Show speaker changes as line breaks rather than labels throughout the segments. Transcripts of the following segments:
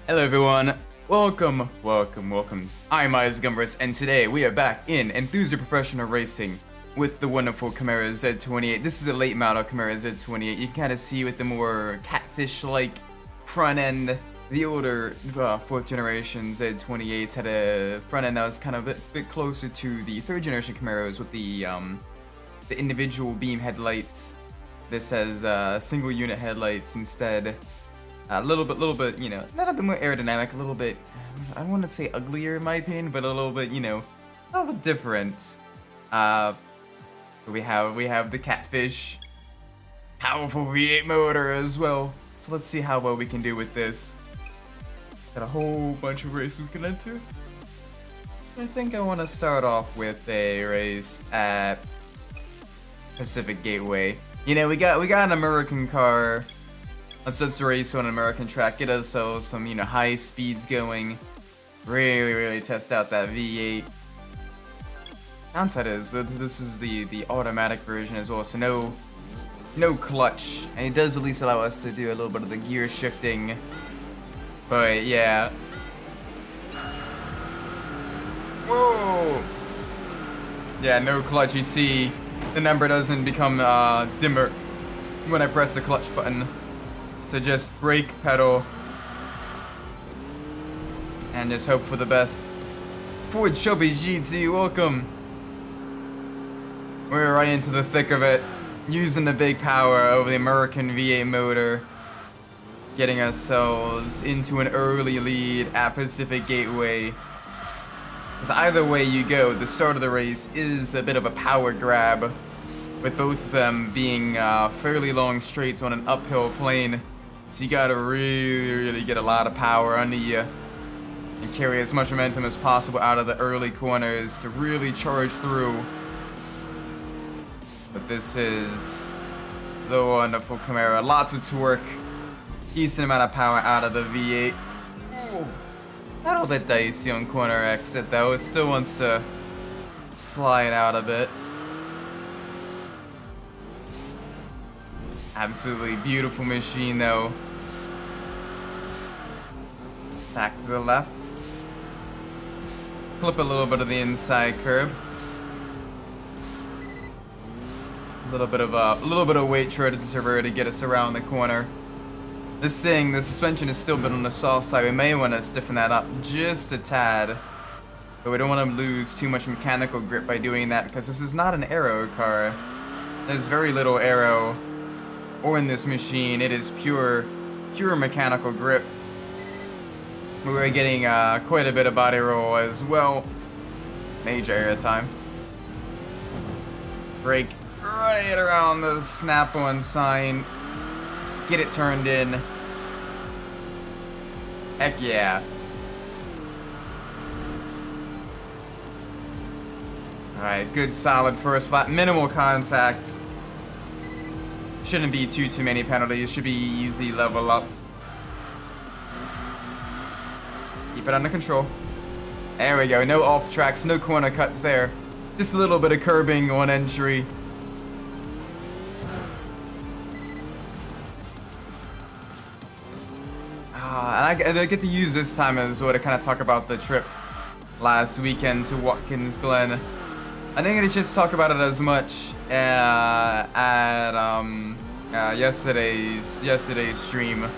Hello everyone, welcome. I'm Umbras, and today we are back in Enthusia Professional Racing with the wonderful Camaro Z28. This is a late model Camaro Z28. You can kind of see with the more catfish-like front end. The older 4th generation Z28s had a front end that was kind of a bit closer to the 3rd generation Camaros with the individual beam headlights. This has single unit headlights instead. A little bit, you know, a little bit more aerodynamic, a little bit, I don't want to say uglier in my opinion, but a little bit, you know, a little bit different. We have the Catfish, powerful V8 motor as well. So let's see how well we can do with this. Got a whole bunch of races we can enter. I think I want to start off with a race at Pacific Gateway. You know, we got an American car. Let's race on an American track, get ourselves some, you know, high speeds going. Really test out that V8. Downside is that this is the automatic version as well, so no clutch. And it does at least allow us to do a little bit of the gear shifting. But yeah. Whoa! Yeah, no clutch. You see, the number doesn't become dimmer when I press the clutch button. So just brake, pedal, and just hope for the best. Ford Shelby GT, welcome. We're right into the thick of it, using the big power of the American V8 motor, getting ourselves into an early lead at Pacific Gateway. Because either way you go, the start of the race is a bit of a power grab, with both of them being fairly long straights on an uphill plane. So you gotta really get a lot of power under you and carry as much momentum as possible out of the early corners to really charge through. But this is the wonderful Camaro. Lots of torque, decent amount of power out of the V8. Ooh, not all that dicey on corner exit though. It still wants to slide out a bit. Absolutely beautiful machine though. Back to the left. Clip a little bit of the inside curb. A little bit of weight transfer to get us around the corner. The suspension is still a bit on the soft side. We may want to stiffen that up just a tad. But we don't want to lose too much mechanical grip by doing that because this is not an aero car. There's very little aero or in this machine. It is pure mechanical grip. We were getting quite a bit of body roll as well. Major air time. Brake right around the snap-on sign. Get it turned in. Heck yeah. Alright, good solid first lap. Minimal contact. Shouldn't be too many penalties. Should be easy level up. Keep it under control. There we go. No off tracks, no corner cuts there. Just a little bit of curbing on entry. And I get to use this time as well to kind of talk about the trip last weekend to Watkins Glen. I didn't get to just talk about it as much at yesterday's stream,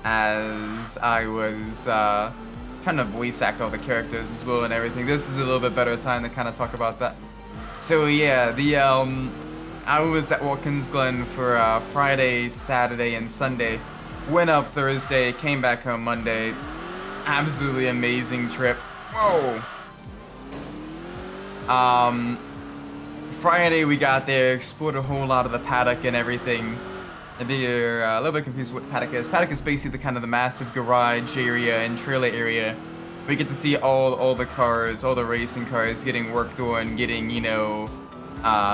as I was trying to voice act all the characters as well and everything. This is a little bit better time to kind of talk about that. So yeah, I was at Watkins Glen for Friday, Saturday, and Sunday. Went up Thursday, came back home Monday. Absolutely amazing trip. Whoa. Friday we got there, explored a whole lot of the paddock and everything. And they're a little bit confused what paddock is. Paddock is basically kind of the massive garage area and trailer area. We get to see all the cars, all the racing cars getting worked on, getting, you know,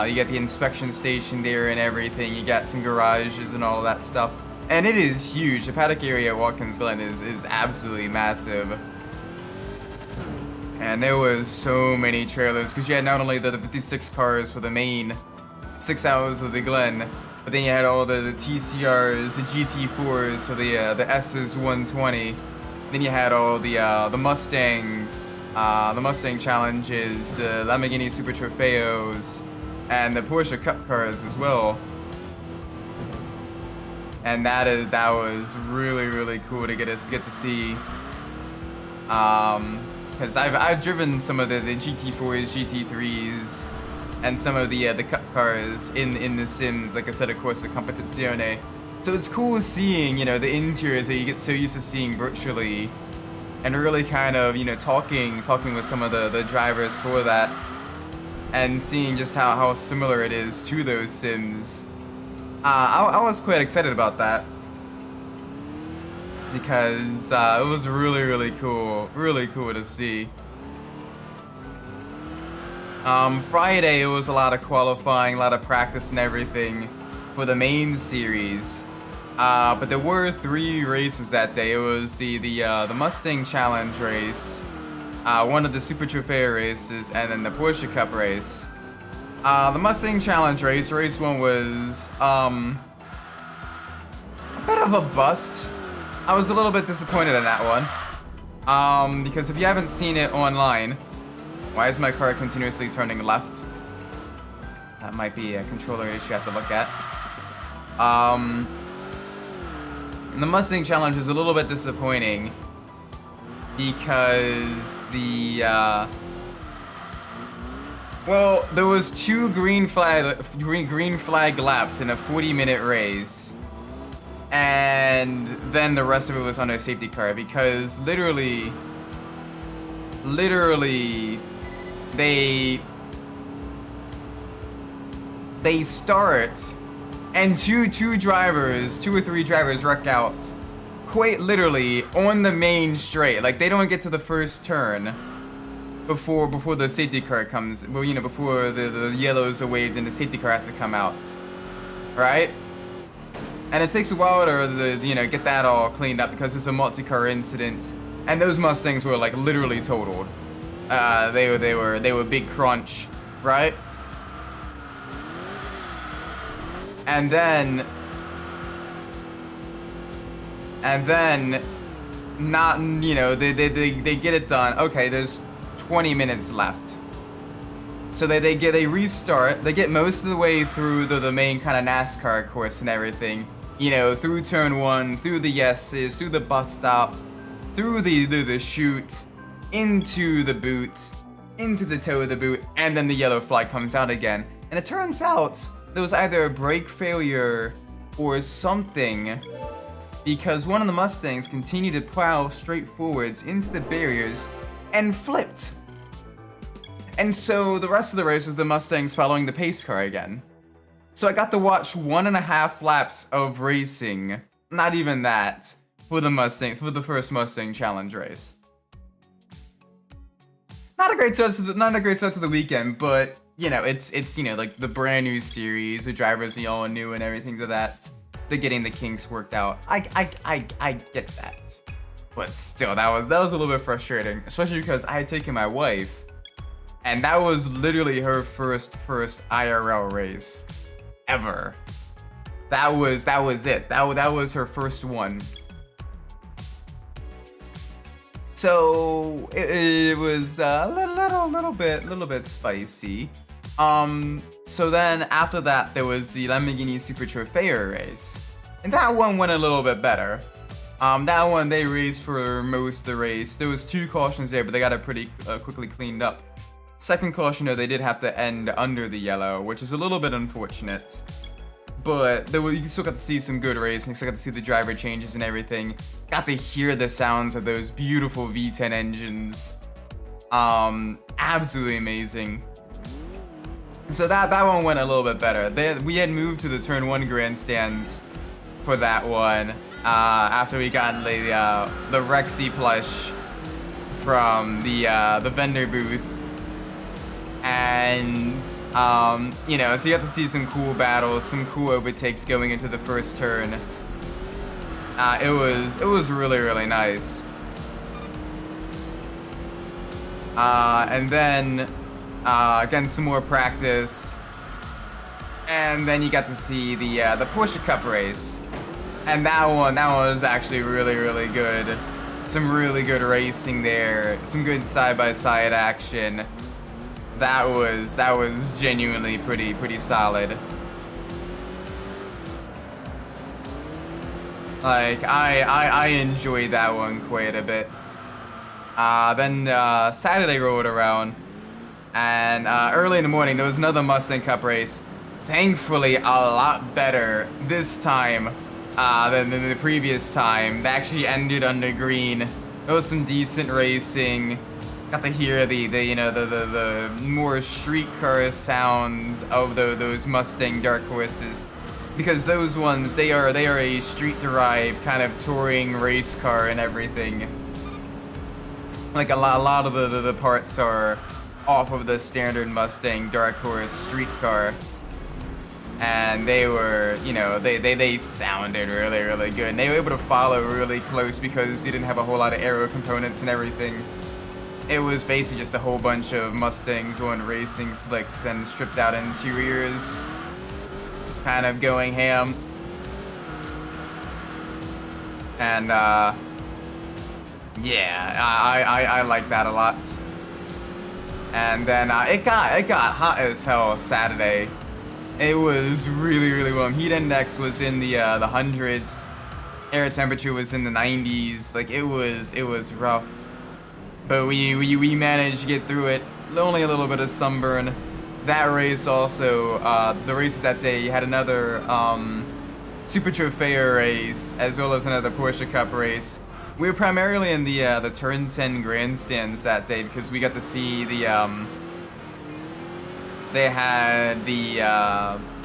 you got the inspection station there and everything. You got some garages and all of that stuff. And it is huge. The paddock area at Watkins Glen is absolutely massive. And there was so many trailers, because you had not only the 56 cars for the main 6 hours of the Glen, but then you had all the TCRs, the GT4s, so the SS120, Then you had all the Mustangs, the Mustang challenges, Lamborghini Super Trofeos, and the Porsche Cup cars as well. And that was really cool to get to see. Because I've driven some of the GT4s, GT3s, and some of the Cup cars in the Sims. Like I said, of course, the Competizione. So it's cool seeing, you know, the interiors that you get so used to seeing virtually, and really kind of, you know, talking with some of the drivers for that, and seeing just how similar it is to those Sims. I was quite excited about that, because it was really cool to see. Friday, it was a lot of qualifying, a lot of practice and everything for the main series. But there were 3 races that day. It was the Mustang Challenge race, one of the Super Trofeo races, and then the Porsche Cup race. The Mustang Challenge race 1 was a bit of a bust. I was a little bit disappointed in that one. Because if you haven't seen it online, why is my car continuously turning left? That might be a controller issue I have to look at. The Mustang Challenge was a little bit disappointing because well, there was 2 green flag laps in a 40-minute race, and then the rest of it was on a safety car, because literally they start, and two or three drivers wreck out quite literally on the main straight. Like, they don't get to the first turn before the safety car comes. Well, you know, before the yellows are waved and the safety car has to come out, right? And it takes a while to get that all cleaned up, because it's a multi-car incident, and those Mustangs were like literally totaled. They were big crunch, right? And then not, you know, they get it done. Okay, there's 20 minutes left. So they restart. They get most of the way through the main kind of NASCAR course and everything. You know, through turn 1, through the yeses, through the bus stop, through the chute, into the boot, into the toe of the boot, and then the yellow flag comes out again. And it turns out there was either a brake failure or something, because one of the Mustangs continued to plow straight forwards into the barriers and flipped. And so the rest of the race was the Mustangs following the pace car again. So I got to watch 1.5 laps of racing, not even that, for the first Mustang Challenge race. Not a great start to the weekend, but you know, it's you know, like the brand new series, the drivers are all new and everything to that. They're getting the kinks worked out. I get that, but still, that was a little bit frustrating, especially because I had taken my wife, and that was literally her first IRL race ever. That was it. That was her first one. So it was a little bit spicy. So then after that, there was the Lamborghini Super Trofeo race, and that one went a little bit better. That one, they raced for most of the race. There was 2 cautions there, but they got it pretty quickly cleaned up. Second caution, though, they did have to end under the yellow, which is a little bit unfortunate. But you still got to see some good racing. You still got to see the driver changes and everything. Got to hear the sounds of those beautiful V10 engines. Absolutely amazing. So that one went a little bit better. We had moved to the turn 1 grandstands for that one. After we got the Rexy plush from the vendor booth. And you know, so you have to see some cool battles, some cool overtakes going into the first turn. It was really nice. And then again, some more practice, and then you got to see the Porsche Cup race, and that one was actually really good. some really good racing there, some good side-by-side action. That was genuinely pretty solid. Like I enjoyed that one quite a bit. Then Saturday rolled around, and early in the morning there was another Mustang Cup race. Thankfully, a lot better this time than the previous time. They actually ended under green. There was some decent racing. Got to hear the more street car sounds of those Mustang Dark Horses, because those ones they are a street derived kind of touring race car and everything. Like a lot of the parts are off of the standard Mustang Dark Horse street car. And they were, you know, they sounded really good. And they were able to follow really close because they didn't have a whole lot of aero components and everything. It was basically just a whole bunch of Mustangs on racing slicks and stripped out interiors, kind of going ham. And yeah, I like that a lot. And then it got hot as hell Saturday. It was really warm. Heat index was in the hundreds. Air temperature was in the 90s. Like it was rough. But we managed to get through it. Only a little bit of sunburn. That race also, the race that day had another Super Trofeo race as well as another Porsche Cup race. We were primarily in the Turn 10 grandstands that day because we got to see the they had the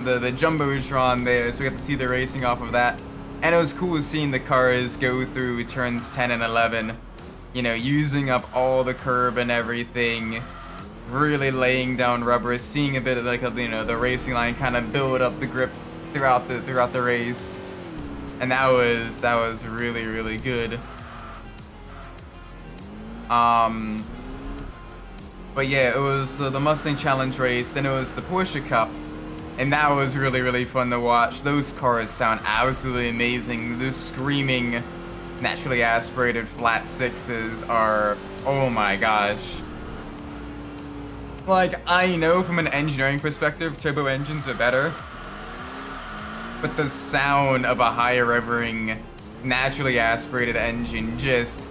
Jumbotron there, so we got to see the racing off of that. And it was cool seeing the cars go through turns 10 and 11, you know, using up all the curb and everything, really laying down rubber, seeing a bit of like the racing line kind of build up the grip throughout the race. And that was really good. But yeah, it was the Mustang Challenge race, then it was the Porsche Cup, and that was really fun to watch. Those cars sound absolutely amazing. Those screaming, naturally aspirated flat sixes are, oh my gosh. Like, I know from an engineering perspective, turbo engines are better, but the sound of a high revving, naturally aspirated engine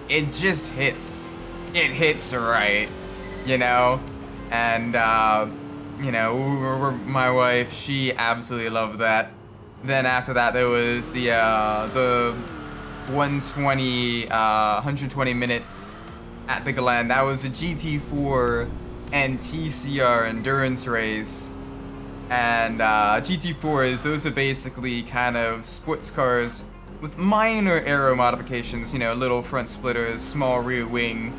it just hits. It hits right. You know, and you know, my wife, she absolutely loved that. Then after that, there was the 120 minutes at the Glen. That was a GT4 and TCR endurance race. And GT4s, those are basically kind of sports cars with minor aero modifications. You know, little front splitters, small rear wing.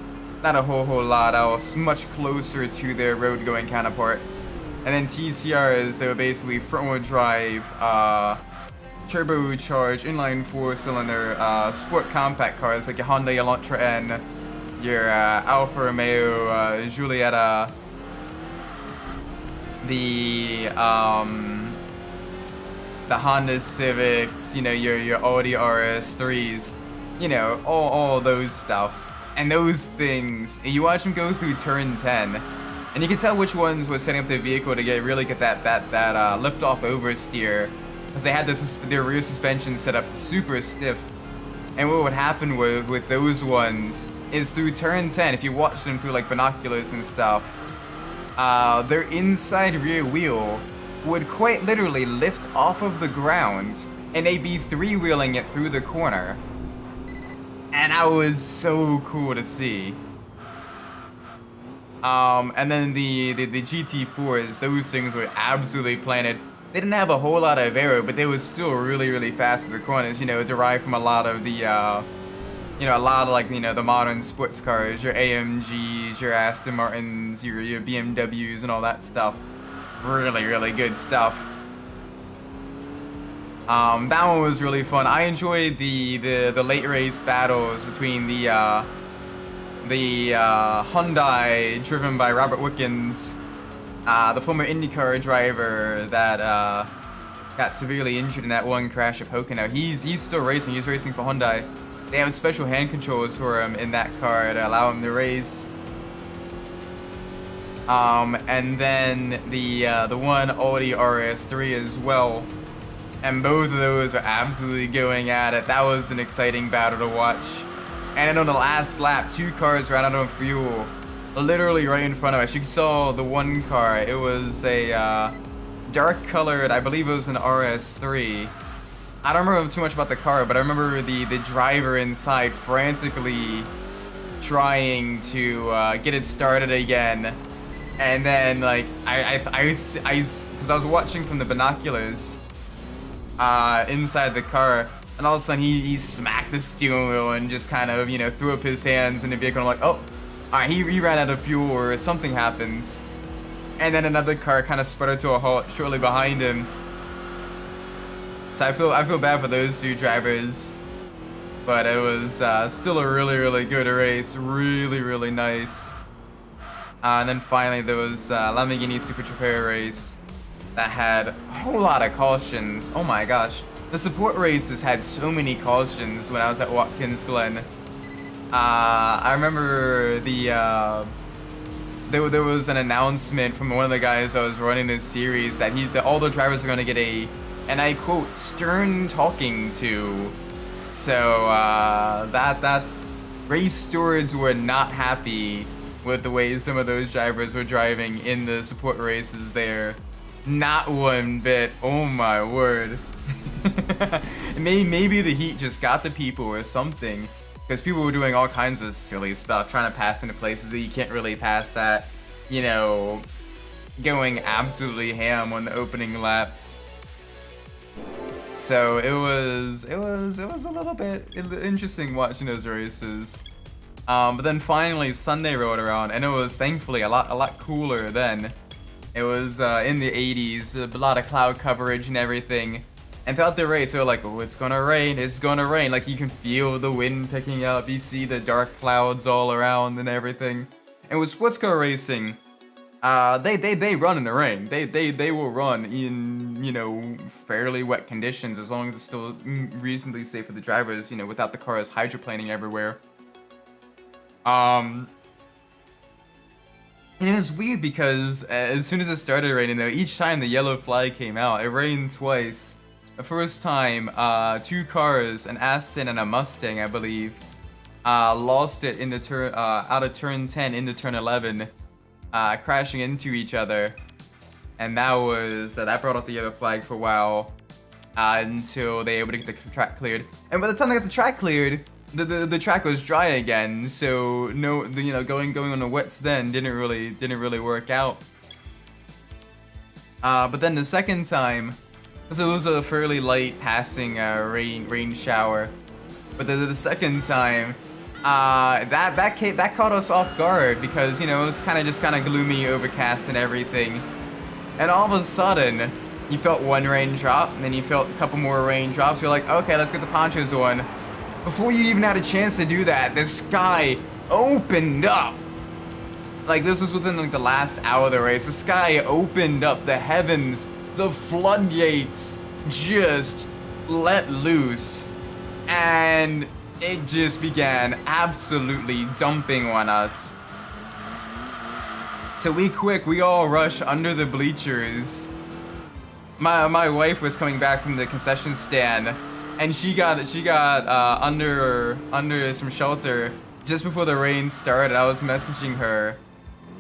Not a whole lot else, much closer to their road-going counterpart. And then TCRs, they were basically front-wheel drive, turbocharged, inline four-cylinder, sport compact cars like your Honda Elantra N, your Alfa Romeo Giulietta, the Honda Civics, you know, your Audi RS3s, you know, all those stuffs. And those things, you watch them go through turn 10, and you can tell which ones were setting up their vehicle to really get that lift-off oversteer, because they had their rear suspension set up super stiff. And what would happen with those ones is through turn 10, if you watch them through like binoculars and stuff, their inside rear wheel would quite literally lift off of the ground, and they'd be three-wheeling it through the corner. And that was so cool to see. And then the GT4s, those things were absolutely planted. They didn't have a whole lot of aero, but they were still really fast in the corners. You know, derived from a lot of the, you know, the modern sports cars, your AMGs, your Aston Martins, your BMWs, and all that stuff. Really good stuff. That one was really fun. I enjoyed the late race battles between the Hyundai driven by Robert Wickens, the former IndyCar driver that got severely injured in that one crash at Pocono. He's still racing. He's racing for Hyundai. they have special hand controls for him in that car to allow him to race. And then the one Audi RS3 as well. And both of those are absolutely going at it. That was an exciting battle to watch. And then on the last lap, 2 cars ran out of fuel, literally right in front of us. You saw the one car. It was a dark colored, I believe it was an RS3. I don't remember too much about the car, but I remember the driver inside frantically trying to get it started again. And then like because I was watching from the binoculars inside the car, and all of a sudden he smacked the steering wheel and just kind of, you know, threw up his hands in the vehicle. I'm like, oh, alright, he ran out of fuel or something happened. And then another car kind of sputtered to a halt shortly behind him. So I feel bad for those 2 drivers, but it was still a really good race, really nice. And then finally there was Lamborghini Super Trofeo race that had a whole lot of cautions. Oh my gosh. The support races had so many cautions when I was at Watkins Glen. I remember there was an announcement from one of the guys that was running this series that all the drivers are going to get a, and I quote, stern talking to. So that's race stewards were not happy with the way some of those drivers were driving in the support races there. Not one bit. Oh my word. Maybe the heat just got the people or something, because people were doing all kinds of silly stuff, trying to pass into places that you can't really pass at, you know, going absolutely ham on the opening laps. So it was a little bit interesting watching those races. But then finally Sunday rolled around, and it was thankfully a lot cooler then. It was in the 80s, a lot of cloud coverage and everything. And throughout the race, they were like, oh, it's gonna rain, it's gonna rain. Like, you can feel the wind picking up, you see the dark clouds all around and everything. And with sports car racing, they run in the rain. They will run in, you know, fairly wet conditions, as long as it's still reasonably safe for the drivers, you know, without the cars hydroplaning everywhere. And it was weird because as soon as it started raining, though, each time the yellow flag came out, it rained twice. The first time, 2 cars, an Aston and a Mustang, I believe, lost it in the turn out of turn 10 into turn 11, crashing into each other, and that brought out the yellow flag for a while until they were able to get the track cleared. And by the time they got the track cleared, the track was dry again, so going on the wets then didn't really work out. But then the second time, so it was a fairly light passing rain shower, but the second time, that caught us off guard because, you know, it was kind of gloomy, overcast and everything, and all of a sudden you felt one raindrop, and then you felt a couple more raindrops. You're like, okay, let's get the ponchos on. Before you even had a chance to do that, the sky opened up. Like, this was within like the last hour of the race. The sky opened up, the heavens, the floodgates just let loose, and it just began absolutely dumping on us. So we all rushed under the bleachers. My wife was coming back from the concession stand, and she got under some shelter just before the rain started. I was messaging her.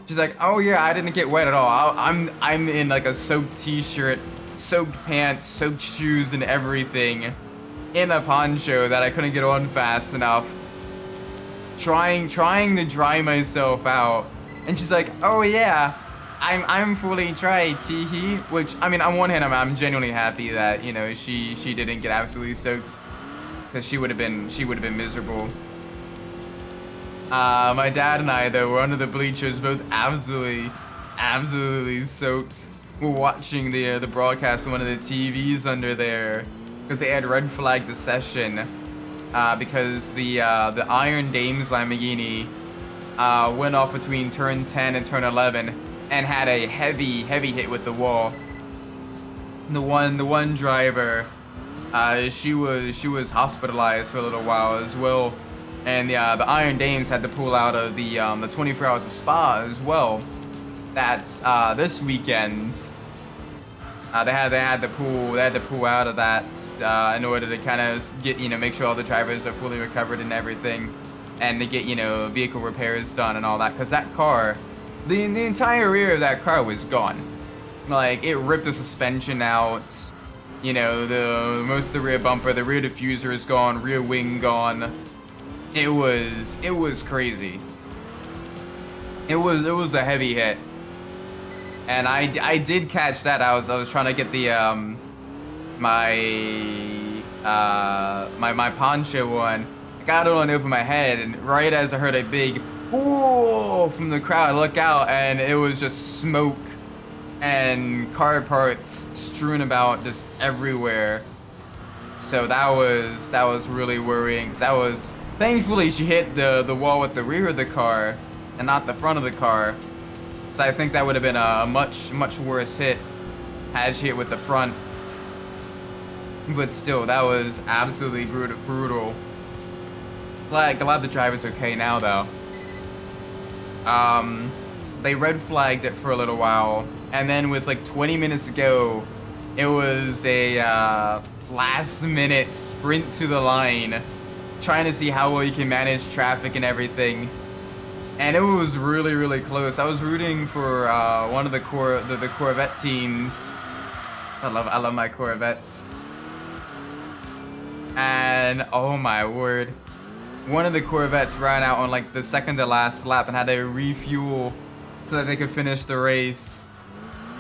She's like, "Oh yeah, I didn't get wet at all. I'm in like a soaked t-shirt, soaked pants, soaked shoes, and everything, in a poncho that I couldn't get on fast enough. Trying to dry myself out." And she's like, "Oh yeah, I'm fully dry, teehee." Which, I mean, on one hand, I'm genuinely happy that, you know, she didn't get absolutely soaked, because she would have been miserable. My dad and I, though, were under the bleachers, both absolutely soaked. We're watching the broadcast on one of the TVs under there, because they had red flagged the session, because the Iron Dames Lamborghini went off between turn 10 and turn 11 and had a heavy hit with the wall. The one driver She was hospitalized for a little while as well, and the Iron Dames had to pull out of the 24 Hours of Spa as well. That's this weekend. They had to pull out of that in order to kind of get, make sure all the drivers are fully recovered and everything, and to get, vehicle repairs done and all that, because that car, the entire rear of that car was gone. Like, it ripped the suspension out, the most of the rear bumper, the rear diffuser is gone, rear wing gone. It was crazy. It was a heavy hit. And I did catch that. I was trying to get the my poncho on. I got it on over my head, and right as I heard a big "whoa" from the crowd, I look out, and it was just smoke and car parts strewn about just everywhere. So that was really worrying, because that was, thankfully she hit the wall with the rear of the car and not the front of the car. So I think that would have been a much worse hit had she hit with the front. But still, that was absolutely brutal. Glad the driver's okay now though. They red flagged it for a little while, and then with like 20 minutes to go, it was a last minute sprint to the line, trying to see how well you can manage traffic and everything. And it was really close. I was rooting for one of the Corvette teams. I love my Corvettes. And oh my word, one of the Corvettes ran out on like the second to last lap and had to refuel so that they could finish the race,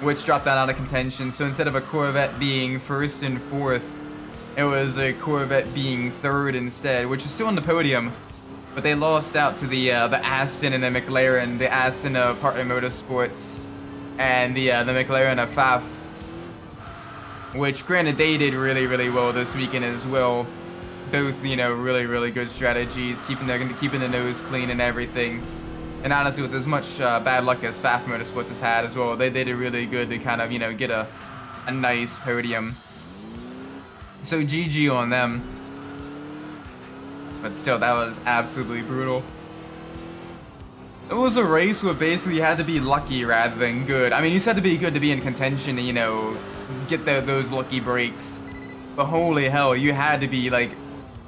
which dropped that out of contention. So instead of a Corvette being first and fourth, it was a Corvette being third instead, which is still on the podium. But they lost out to the Aston and the McLaren, the Aston of Partner Motorsports, and the McLaren of Pfaff. Which, granted, they did really well this weekend as well. Both, really good strategies, keeping the nose clean and everything. And honestly, with as much bad luck as Pfaff Motorsports has had as well, they did really good to kind of, get a nice podium. So GG on them. But still, that was absolutely brutal. It was a race where basically you had to be lucky rather than good. I mean, you just had to be good to be in contention to, get those lucky breaks. But holy hell, you had to be, like,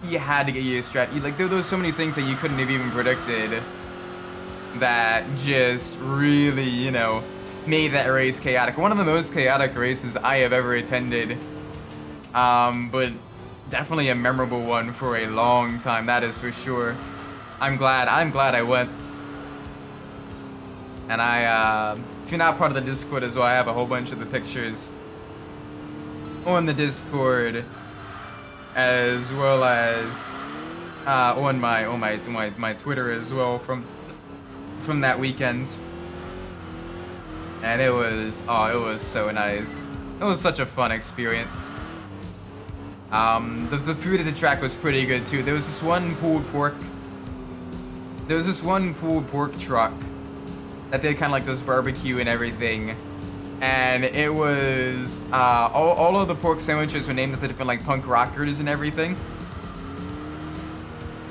you had to get your strat. Like, there were so many things that you couldn't have even predicted that just really, made that race chaotic. One of the most chaotic races I have ever attended. But definitely a memorable one for a long time, that is for sure. I'm glad I went. And if you're not part of the Discord as well, I have a whole bunch of the pictures on the Discord, as well as on my Twitter as well from that weekend. And it was so nice. It was such a fun experience. The food at the track was pretty good too. There was this one pulled pork truck that did kind of like this barbecue and everything, and it was all of the pork sandwiches were named after different like punk rockers and everything.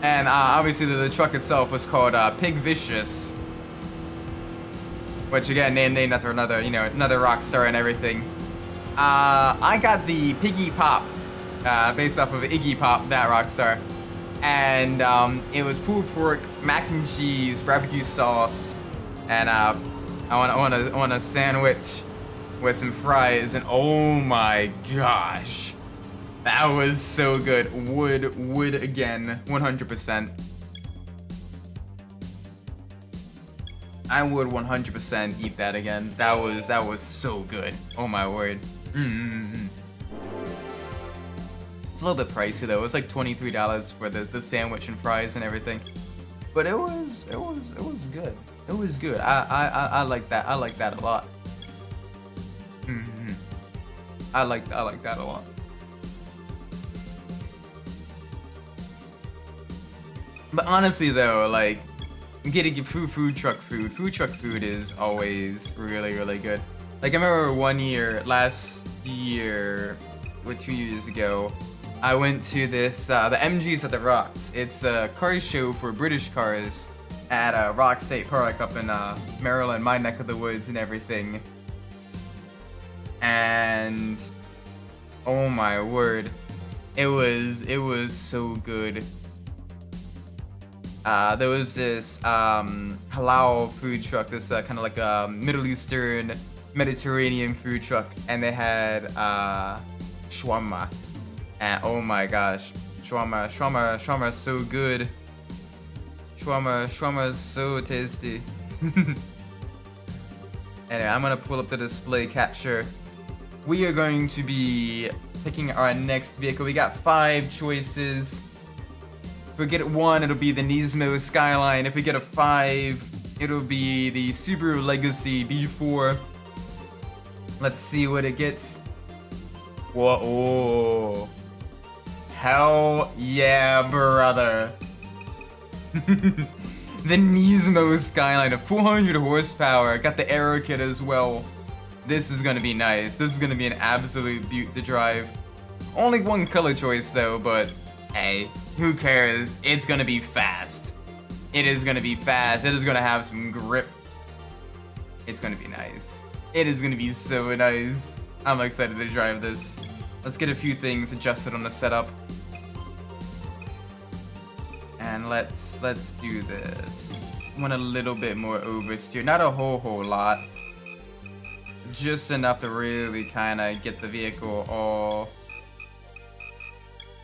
And obviously the truck itself was called Pig Vicious, which again named after another rock star and everything. I got the Piggy Pop. Based off of Iggy Pop, that rock star. And it was pulled pork, mac and cheese, barbecue sauce, and I want a sandwich with some fries, and oh my gosh, that was so good. Would again, 100%. I would 100% eat that again. That was so good. Oh my word. It's a little bit pricey though. It was like $23 for the sandwich and fries and everything, but it was good. It was good. I like that. I like that a lot. I like that a lot. But honestly though, like getting food truck food is always really good. Like I remember one year, last year, or 2 years ago, I went to this, the MG's at the Rocks. It's a car show for British cars at Rock State Park up in Maryland, my neck of the woods and everything. And oh my word, it was so good. There was this halal food truck, this kind of like a Middle Eastern, Mediterranean food truck, and they had shawarma. And oh my gosh, shawarma is so good. Shawarma is so tasty. Anyway, I'm gonna pull up the display capture. We are going to be picking our next vehicle. We got 5 choices. If we get 1, it'll be the Nismo Skyline. If we get a 5, it'll be the Subaru Legacy B4. Let's see what it gets. Whoa, oh. Hell yeah, brother. The Nismo Skyline, a 400 horsepower. Got the aero kit as well. This is gonna be nice. This is gonna be an absolute beaut to drive. Only 1 color choice though, but hey, who cares? It's gonna be fast. It is gonna be fast. It is gonna have some grip. It's gonna be nice. It is gonna be so nice. I'm excited to drive this. Let's get a few things adjusted on the setup. And let's do this. I want a little bit more oversteer. Not a whole lot. Just enough to really kind of get the vehicle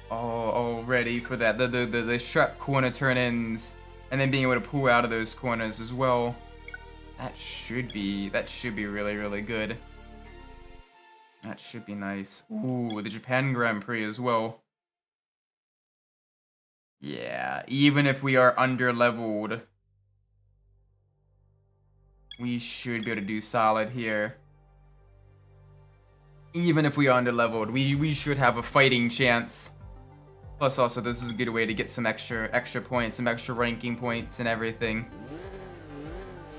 all ready for that. The sharp corner turn-ins, and then being able to pull out of those corners as well. That should be really good. That should be nice. Ooh, the Japan Grand Prix as well. Yeah, even if we are under-leveled, we should be able to do solid here. Even if we are under-leveled, we should have a fighting chance. Plus also, this is a good way to get some extra points, some extra ranking points and everything.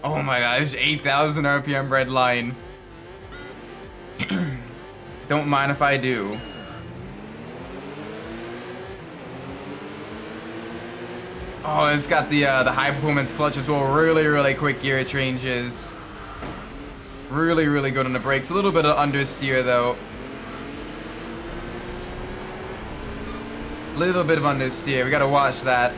Oh my gosh, 8,000 RPM red line. Don't mind if I do. Oh, it's got the high performance clutch as well. Really quick gear changes. Really good on the brakes. A little bit of understeer though. Little bit of understeer. We gotta watch that.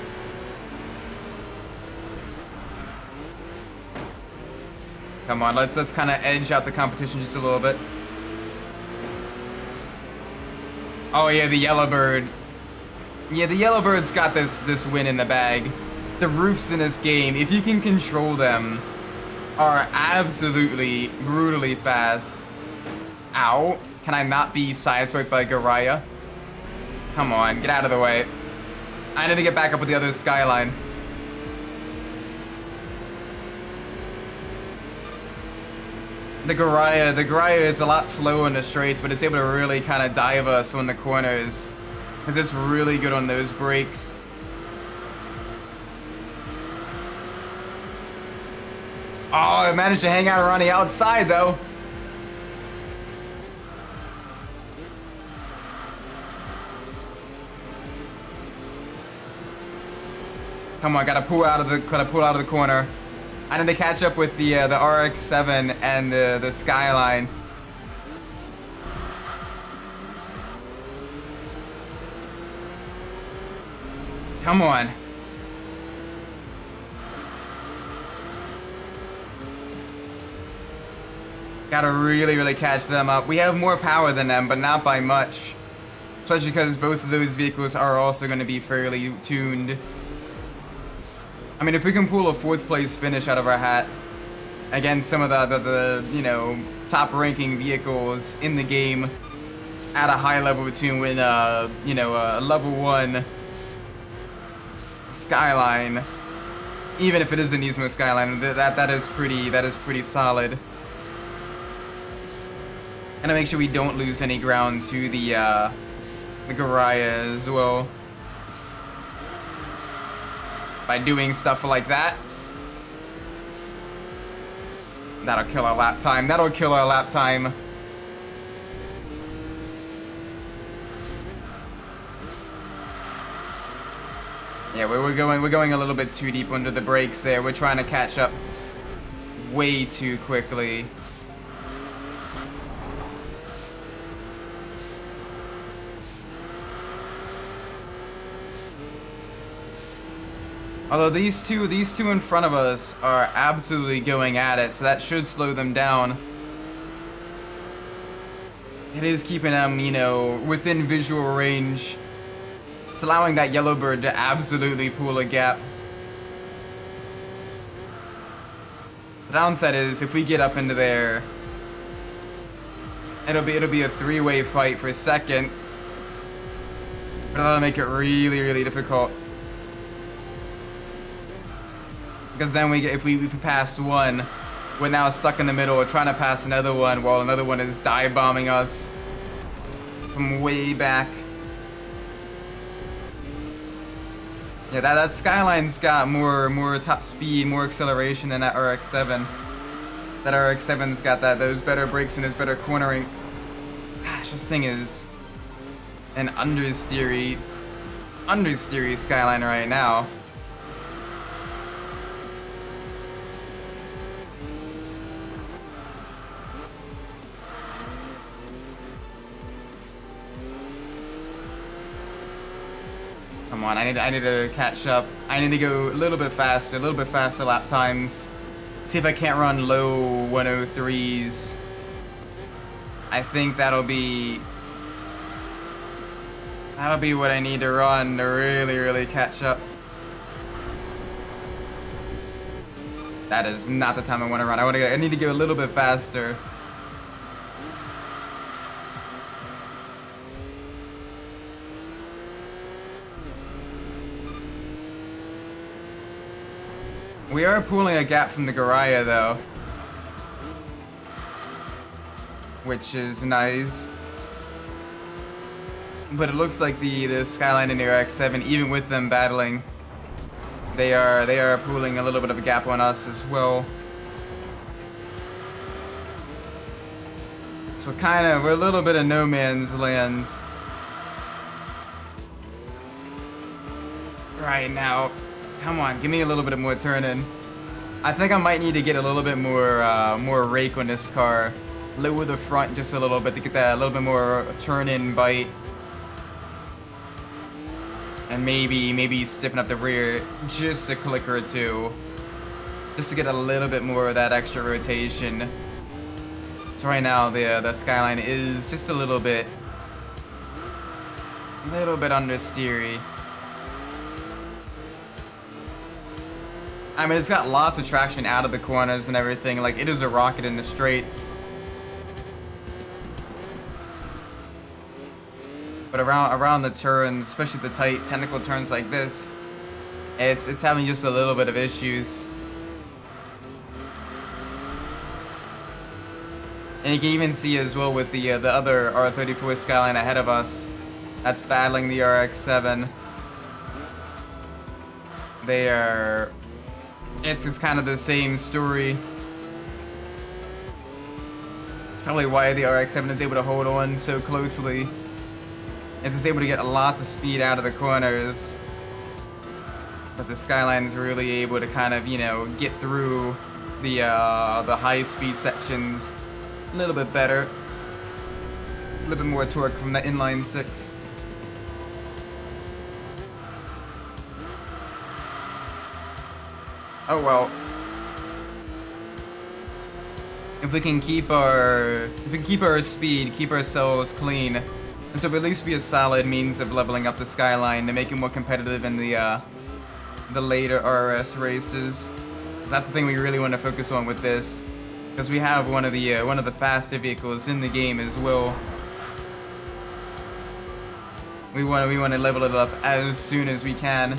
Come on, let's kind of edge out the competition just a little bit. Oh yeah, the Yellowbird. Yeah, the Yellowbird's got this win in the bag. The roofs in this game, if you can control them, are absolutely brutally fast. Ow. Can I not be sideswiped by Garaya? Come on, get out of the way. I need to get back up with the other Skyline. The Garaya is a lot slower in the straights, but it's able to really kind of dive us on the corners. Because it's really good on those brakes. Oh, I managed to hang out around the outside though. Come on, gotta pull out of the corner. I need to catch up with the RX-7 and the Skyline. Come on. Gotta really catch them up. We have more power than them, but not by much. Especially because both of those vehicles are also going to be fairly tuned. I mean, if we can pull a 4th place finish out of our hat against some of the you know, top ranking vehicles in the game at a high level tune with you know, a level 1 Skyline, even if it is a Nismo Skyline, that is pretty solid. And to make sure we don't lose any ground to the Garaya as well by doing stuff like that. That'll kill our lap time. That'll kill our lap time. Yeah, we're going a little bit too deep under the brakes there. We're trying to catch up way too quickly. Although these two in front of us are absolutely going at it, so that should slow them down. It is keeping them, you know, within visual range. It's allowing that yellow bird to absolutely pull a gap. The downside is if we get up into there, it'll be a three-way fight for a second. But that'll make it really, really difficult. Because then if we pass one, we're now stuck in the middle. We're trying to pass another one while another one is dive bombing us from way back. Yeah, that Skyline's got more top speed, more acceleration than that RX-7. That RX-7's got those better brakes and those better cornering. Gosh, this thing is an understeery Skyline right now. Come on, I need to catch up. I need to go a little bit faster lap times. See if I can't run low 103s. I think that'll be what I need to run to really, really catch up. That is not the time I want to run. I need to go a little bit faster. We are pulling a gap from the Garaya though, which is nice. But it looks like the Skyline and the RX-7, even with them battling, they are pulling a little bit of a gap on us as well. So we're a little bit of no man's land right now. Come on, give me a little bit more turn-in. I think I might need to get a little bit more rake on this car. Lower the front just a little bit to get that a little bit more turn-in bite. And maybe stiffen up the rear just a click or two. Just to get a little bit more of that extra rotation. So right now the Skyline is just a little bit understeery. I mean, it's got lots of traction out of the corners and everything. Like, it is a rocket in the straights. But around the turns, especially the tight technical turns like this, it's having just a little bit of issues. And you can even see as well with the other R34 Skyline ahead of us, that's battling the RX-7. They are. It's kind of the same story. It's probably why the RX-7 is able to hold on so closely. It's able to get lots of speed out of the corners. But the Skyline is really able to kind of, you know, get through the high speed sections a little bit better. A little bit more torque from the inline 6. Oh well. If we can keep our speed, keep ourselves clean, and so at least be a solid means of leveling up the Skyline to make it more competitive in the later RS races. 'Cause that's the thing we really want to focus on with this, because we have one of the faster vehicles in the game as well. We want to level it up as soon as we can.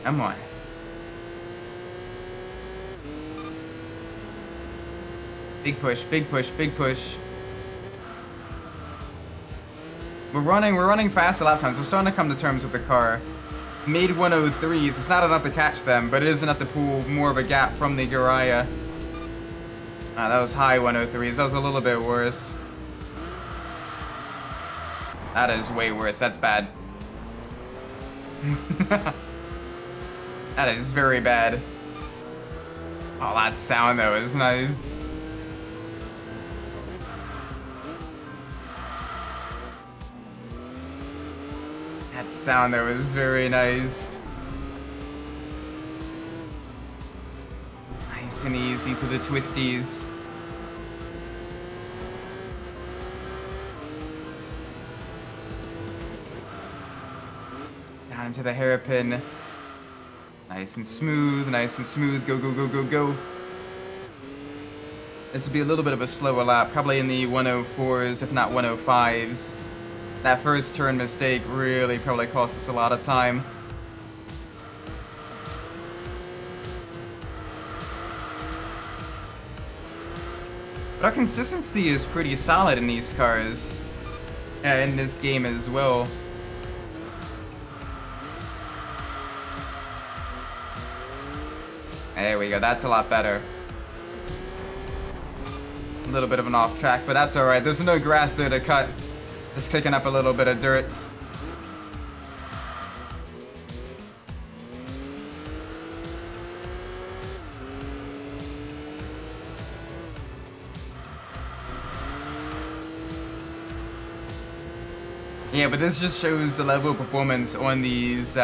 Come on. Big push, big push, big push. We're running faster lap times. We're starting to come to terms with the car. Mid 103s. It's not enough to catch them, but it is enough to pull more of a gap from the Garaya. That was high 103s. That was a little bit worse. That is way worse. That's bad. That is very bad. Oh, that sound though is nice. That sound though is very nice. Nice and easy through the twisties. Down into the hairpin. Nice and smooth, nice and smooth. Go, go, go, go, go. This would be a little bit of a slower lap, probably in the 104s, if not 105s. That first turn mistake really probably cost us a lot of time. But our consistency is pretty solid in these cars. In this game as well. There we go, that's a lot better. A little bit of an off track, but that's alright. There's no grass there to cut. Just taking up a little bit of dirt. Yeah, but this just shows the level of performance on these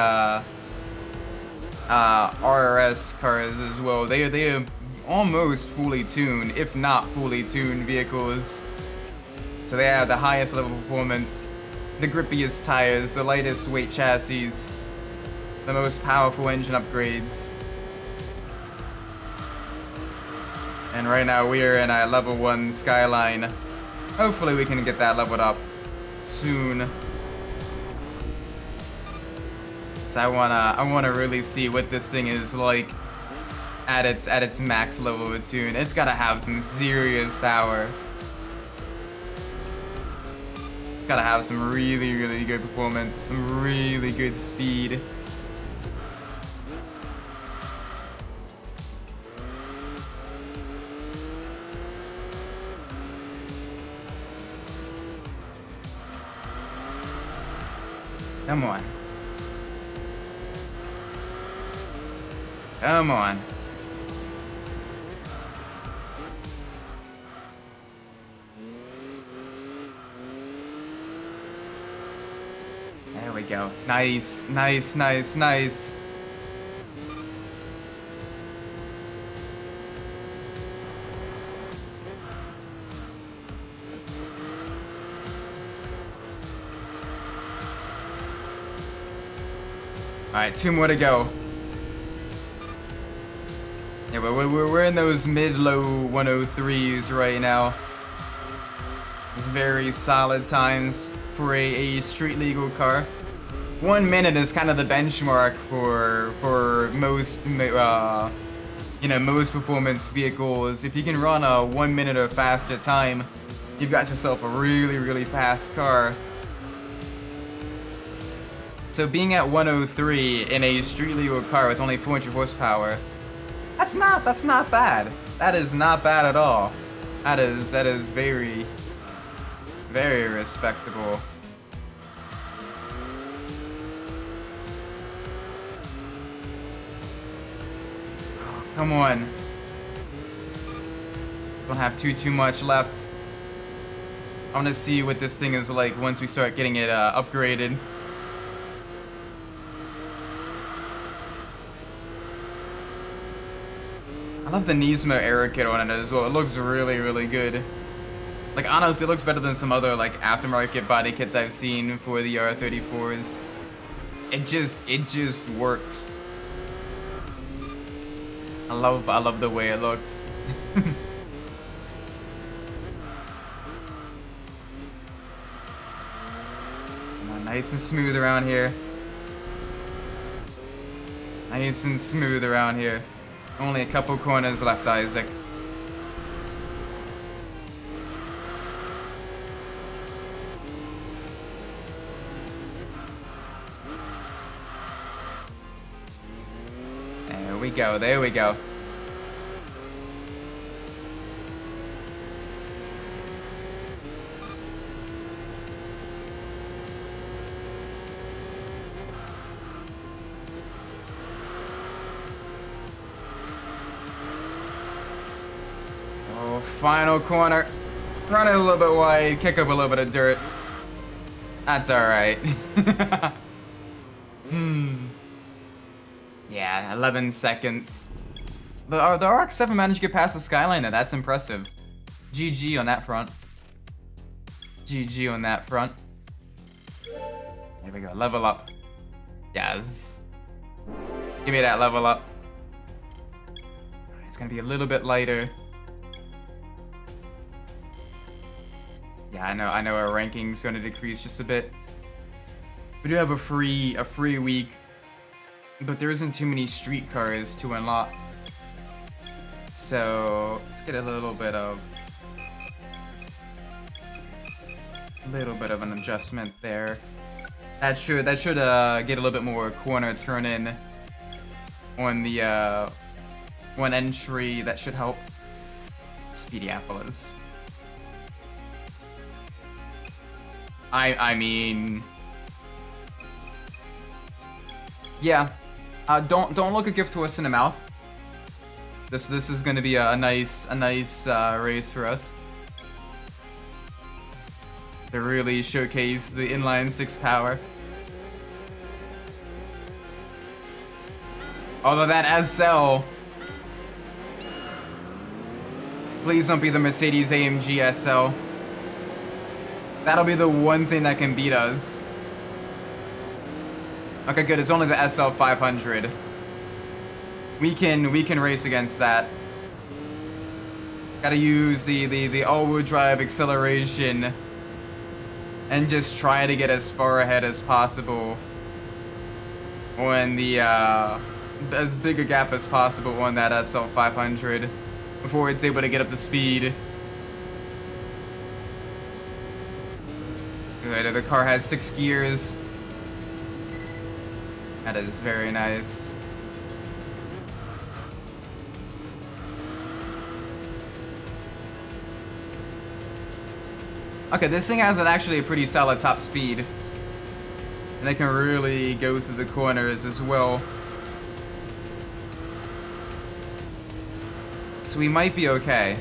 RRS cars as well. They are almost fully tuned, if not fully tuned vehicles. So they have the highest level of performance, the grippiest tires, the lightest weight chassis, the most powerful engine upgrades. And right now we are in a level 1 Skyline. Hopefully we can get that leveled up soon. So I wanna really see what this thing is like at its max level of tune. It's gotta have some serious power. It's gotta have some really, really good performance, some really good speed. Come on. Come on. There we go. Nice, nice, nice, nice. Alright, 2 more to go. Yeah, but we're in those mid-low 103s right now. It's very solid times for a street legal car. 1 minute is kind of the benchmark for most you know, most performance vehicles. If you can run a 1 minute or faster time, you've got yourself a really, really fast car. So being at 103 in a street legal car with only 400 horsepower, that's not bad. That is not bad at all. That is very, very respectable. Oh, come on. Don't have too much left. I want to see what this thing is like once we start getting it upgraded. I love the Nismo aero kit on it as well. It looks really, really good. Like, honestly, it looks better than some other, like, aftermarket body kits I've seen for the R34s. It just works. I love the way it looks. Come on, nice and smooth around here. Nice and smooth around here. Only a couple corners left, Isaac. There we go, there we go. final corner. Run it a little bit wide, kick up a little bit of dirt. That's alright. Yeah, 11 seconds. The RX-7 managed to get past the Skyliner. That's impressive. GG on that front. GG on that front. There we go. Level up. Yes. Give me that level up. It's gonna be a little bit lighter. Yeah, I know our ranking's gonna decrease just a bit. We do have a free week, but there isn't too many street cars to unlock. So let's get a little bit of an adjustment there. That should get a little bit more corner turn in on the one entry. That should help. Speedyapolis. I mean, yeah. Don't look a gift horse in the mouth. This is gonna be a nice race for us. To really showcase the inline 6 power. Although that SL, please don't be the Mercedes AMG SL. That'll be the one thing that can beat us. Okay, good. It's only the SL 500. We can race against that. Gotta use the all-wheel drive acceleration and just try to get as far ahead as possible on the as big a gap as possible on that SL 500 before it's able to get up to speed. Good. The car has 6 gears. That is very nice. Okay, this thing has actually a pretty solid top speed. And they can really go through the corners as well. So we might be okay.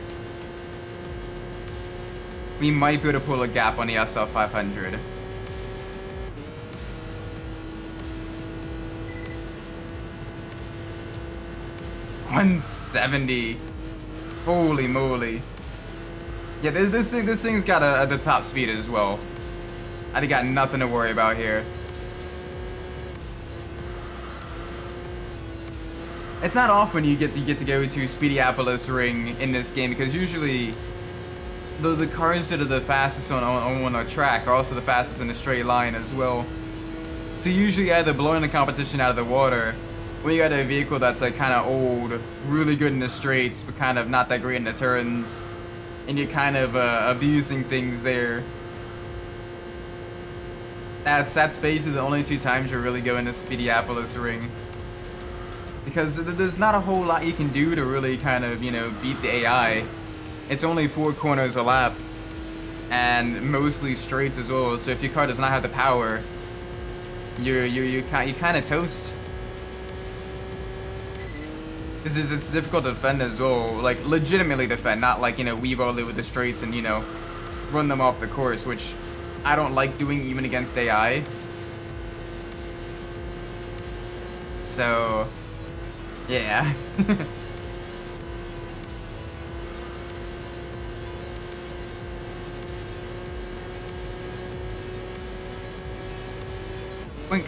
We might be able to pull a gap on the SL 500. $170. Holy moly. Yeah, this thing's got the top speed as well. I got nothing to worry about here. It's not often you get to go to Speedyapolis Ring in this game, because usually the cars that are the fastest on a track are also the fastest in a straight line as well. So usually either blowing the competition out of the water, or you got a vehicle that's like kind of old, really good in the straights, but kind of not that great in the turns, and you're kind of abusing things there. That's basically the only 2 times you're really going to Speedyapolis Ring. Because there's not a whole lot you can do to really kind of, you know, beat the AI. It's only 4 corners a lap, and mostly straights as well. So if your car does not have the power, you kind of toast. It's difficult to defend as well, like legitimately defend, not like, you know, weave all over the straights and, you know, run them off the course, which I don't like doing even against AI. So, yeah. Wink.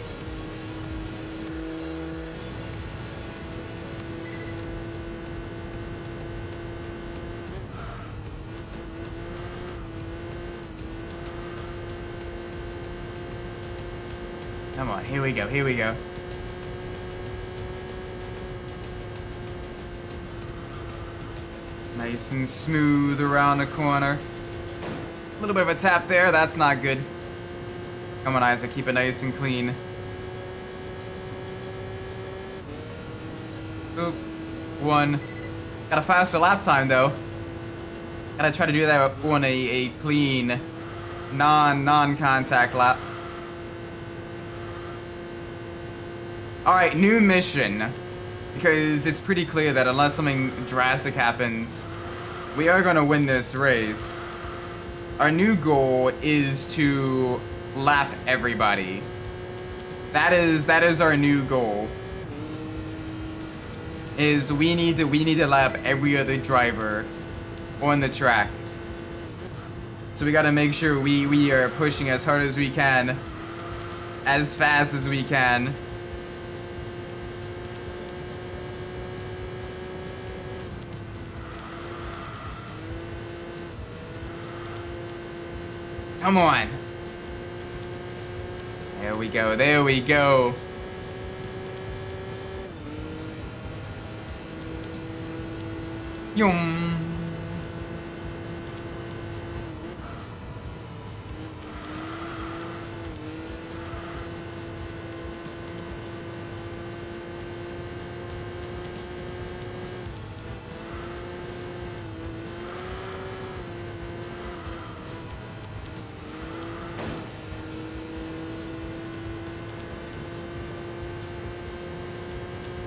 Come on, here we go, here we go. Nice and smooth around the corner. A little bit of a tap there, that's not good. Come on, Isaac, keep it nice and clean. Oop. 1. Got a faster lap time, though. Gotta try to do that on a clean, non-contact lap. Alright, new mission. Because it's pretty clear that unless something drastic happens, We are gonna win this race. Our new goal is to lap everybody. That is our new goal. Is we need to lap every other driver on the track. So we gotta make sure we are pushing as hard as we can, as fast as we can. Come on. There we go, there we go. Yum.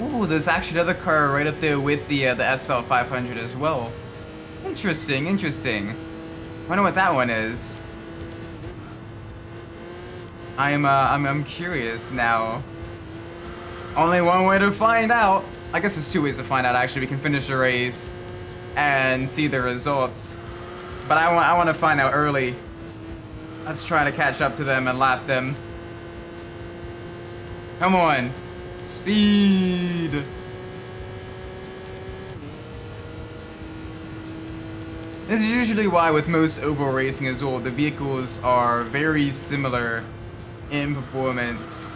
Ooh, there's actually another car right up there with the SL 500 as well. Interesting, interesting. Wonder what that one is. I'm curious now. Only one way to find out. I guess there's two ways to find out. Actually, we can finish the race and see the results. But I want to find out early. Let's try to catch up to them and lap them. Come on. Speed! This is usually why with most oval racing as well, the vehicles are very similar in performance.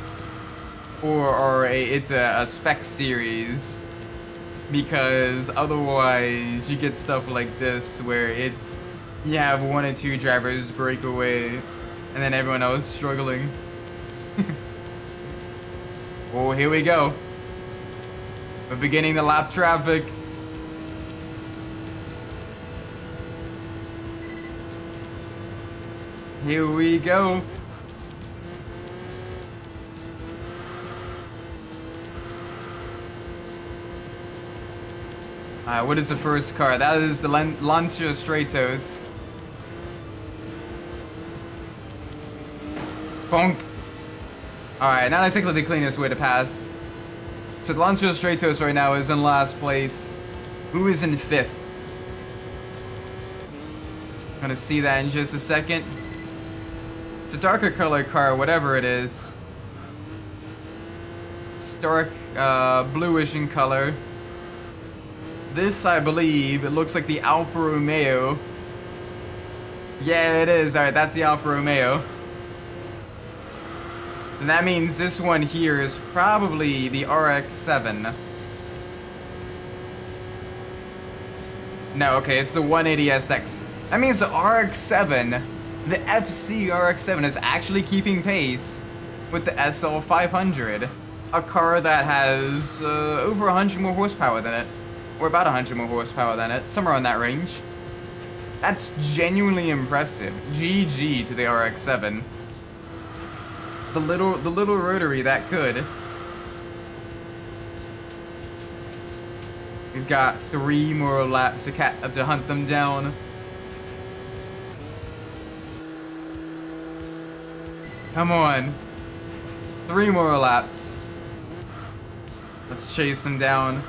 Or it's a spec series. Because otherwise you get stuff like this where it's you have one or two drivers break away and then everyone else struggling. Oh, here we go. We're beginning the lap traffic. Here we go. Alright, what is the first car? That is the Lancia Stratos. Bonk. Alright, not exactly the cleanest way to pass. So the Lancia Stratos right now is in last place. Who is in 5th? Gonna see that in just a second. It's a darker color car, whatever it is. It's dark, bluish in color. This, I believe, it looks like the Alfa Romeo. Yeah, it is. Alright, that's the Alfa Romeo. And that means this one here is probably the RX-7. No, okay, it's the 180SX. That means the RX-7, the FC RX-7 is actually keeping pace with the SL 500. A car that has over 100 more horsepower than it. Or about 100 more horsepower than it. Somewhere on that range. That's genuinely impressive. GG to the RX-7. The little rotary that could. We've got 3 more laps to hunt them down. Come on. 3 more laps. Let's chase them down.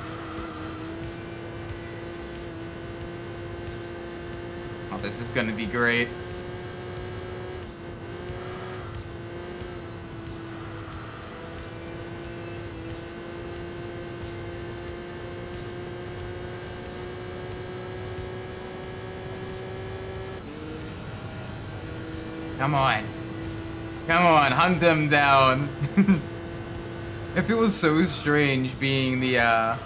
Oh, this is gonna be great. Come on. Come on, hunt them down. It feels so strange being the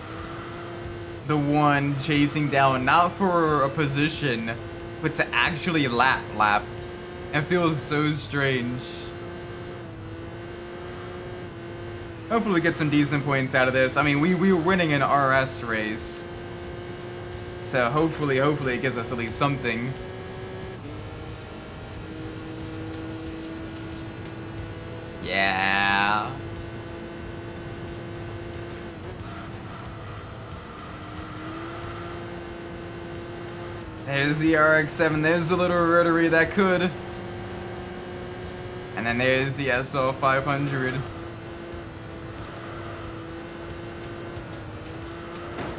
one chasing down, not for a position, but to actually lap. It feels so strange. Hopefully we get some decent points out of this. I mean, we were winning an RS race. So hopefully it gives us at least something. Yeah. There's the RX-7, there's the little rotary that could. And then there's the SL500.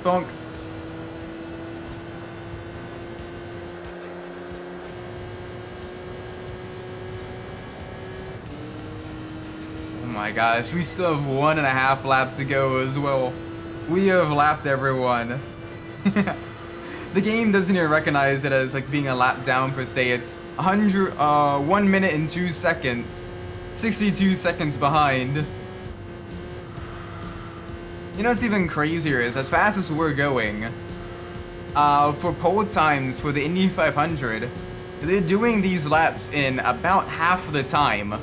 Bonk. Oh my gosh, we still have 1.5 laps to go as well. We have lapped everyone. The game doesn't even recognize it as like being a lap down per se. It's 1 minute and 2 seconds. 62 seconds behind. You know what's even crazier is as fast as we're going, for pole times for the Indy 500, they're doing these laps in about half the time.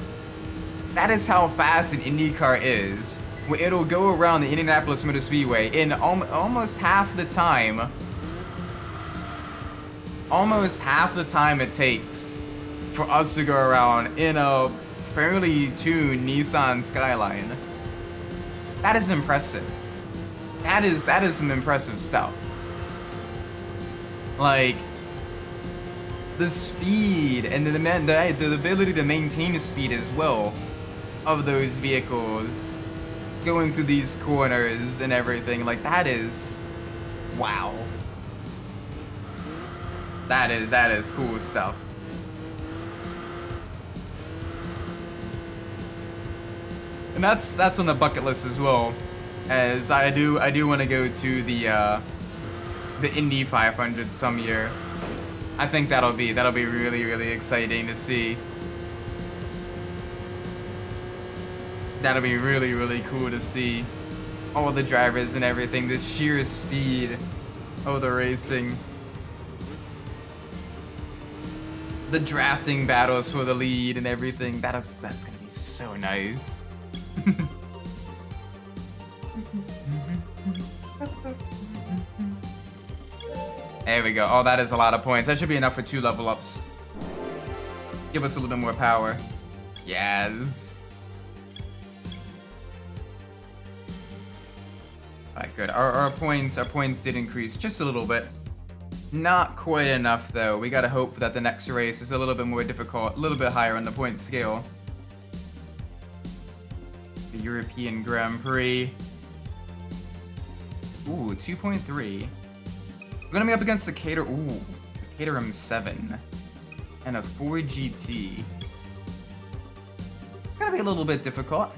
That is how fast an Indy car is. It'll go around the Indianapolis Motor Speedway in almost half the time. Almost half the time it takes for us to go around in a fairly tuned Nissan Skyline. That is impressive. That is some impressive stuff. Like, the speed and the ability to maintain the speed as well of those vehicles going through these corners and everything, like that is wow. That is cool stuff. And that's on the bucket list as well, as I do want to go to the Indy 500 some year. I think that'll be really exciting to see. That'll be really cool to see all the drivers and everything, the sheer speed of the racing. The drafting battles for the lead and everything. That's gonna be so nice. There we go. Oh, that is a lot of points. That should be enough for 2 level ups. Give us a little bit more power. Yes. Alright, good. Our points did increase just a little bit. Not quite enough though. We gotta hope that the next race is a little bit more difficult, a little bit higher on the point scale. The European Grand Prix. Ooh, 2.3. We're gonna be up against the Caterham 7 and a Ford GT. It's gonna be a little bit difficult.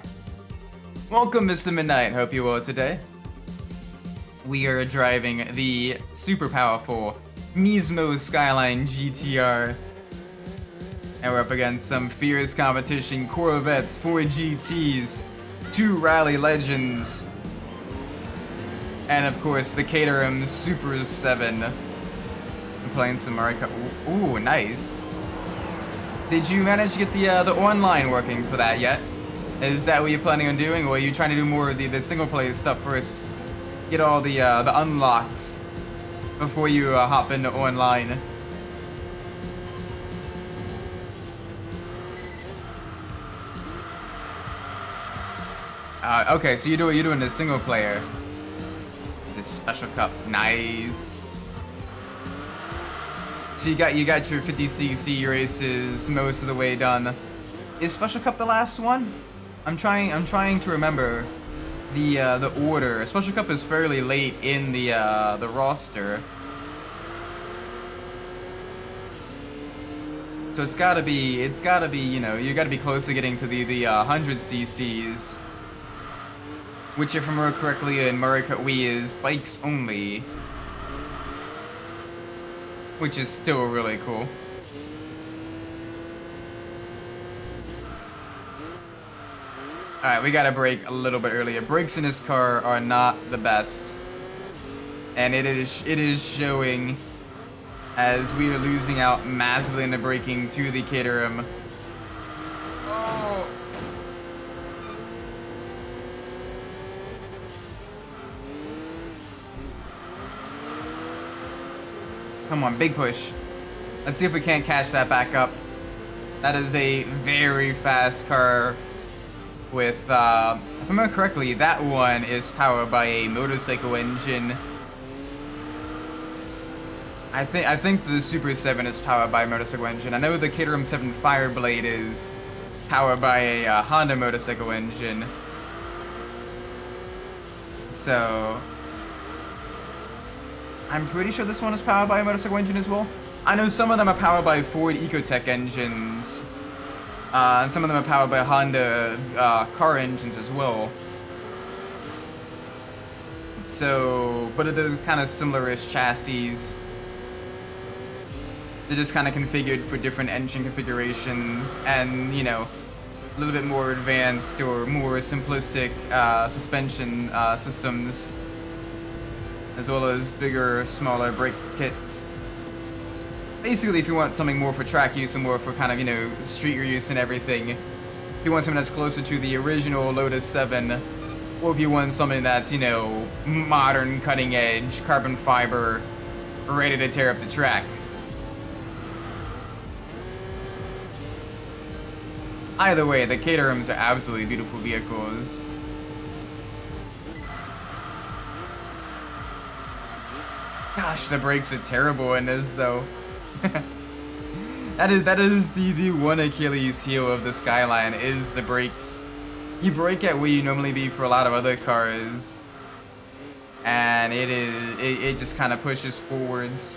Welcome, Mr. Midnight. Hope you're well today. We are driving the super powerful Mismo Skyline GTR. And we're up against some fierce competition, Corvettes, Ford GTs, 2 Rally Legends, and of course the Caterham Super 7. I'm playing some Mario Kart. Ooh, nice. Did you manage to get the online working for that yet? Is that what you're planning on doing, or are you trying to do more of the single player stuff first? Get all the unlocks before you hop into online. Okay, so you're doing the single player. This special cup, nice. So you got your 50cc races most of the way done. Is special cup the last one? I'm trying to remember the order. Special cup is fairly late in the roster, so it's gotta be you know, you gotta be close to getting to the 100 cc's, which if I remember correctly in Mario Kart Wii is bikes only, which is still really cool. Alright, we gotta brake a little bit earlier. Brakes in this car are not the best. And it is showing as we are losing out massively in the braking to the Caterham. Oh. Come on, big push. Let's see if we can't catch that back up. That is a very fast car. With, if I remember correctly, that one is powered by a motorcycle engine. I think the Super 7 is powered by a motorcycle engine. I know the Caterham 7 Fireblade is powered by a Honda motorcycle engine. So I'm pretty sure this one is powered by a motorcycle engine as well. I know some of them are powered by Ford Ecotec engines, and some of them are powered by Honda car engines as well. So, but they're kind of similar-ish chassis. They're just kind of configured for different engine configurations, and you know, a little bit more advanced or more simplistic suspension systems, as well as bigger, smaller brake kits. Basically, if you want something more for track use and more for kind of, you know, street use and everything, if you want something that's closer to the original Lotus 7, or if you want something that's, you know, modern, cutting edge, carbon fiber, ready to tear up the track. Either way, the Caterhams are absolutely beautiful vehicles. Gosh, the brakes are terrible in this, though. That is the one Achilles heel of the Skyline, is the brakes. You brake at where you normally be for a lot of other cars, and it just kind of pushes forwards.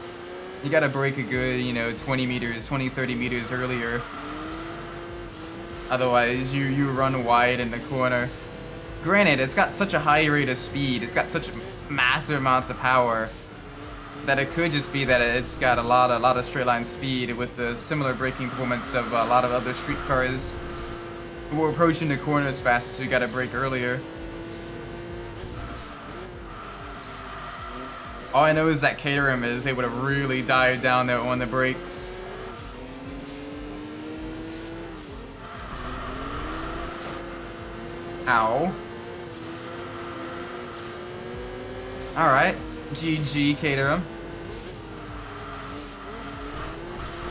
You gotta brake a good, you know, 20 meters, 20, 30 meters earlier. Otherwise, you run wide in the corner. Granted, it's got such a high rate of speed, it's got such massive amounts of power, that it could just be that it's got a lot of straight line speed with the similar braking performance of a lot of other street cars. We're approaching the corners fast, so we gotta brake earlier. All I know is that Caterham is able to really dive down there on the brakes. Ow. Alright. GG, Caterham.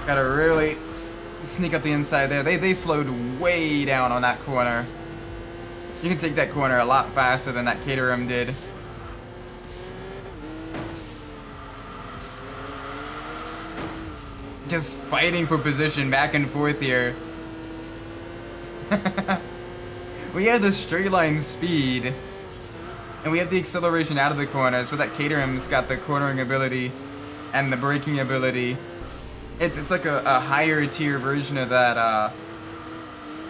Gotta really sneak up the inside there. They slowed way down on that corner. You can take that corner a lot faster than that Caterham did. Just fighting for position back and forth here. We have the straight line speed, and we have the acceleration out of the corners, but that Caterham's got the cornering ability and the braking ability. It's like a higher tier version of that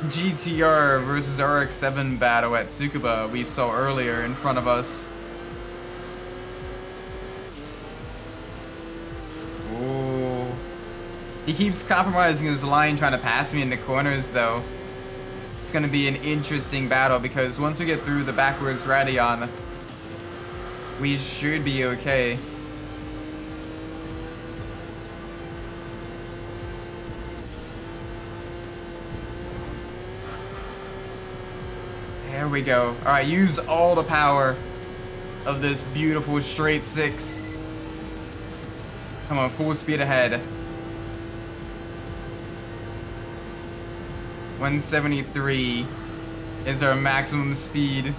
GTR versus RX-7 battle at Tsukuba we saw earlier in front of us. Ooh. He keeps compromising his line trying to pass me in the corners though. It's gonna be an interesting battle because once we get through the backwards Radeon, we should be okay. There we go. Alright, use all the power of this beautiful straight six. Come on, full speed ahead. 173 is our maximum speed.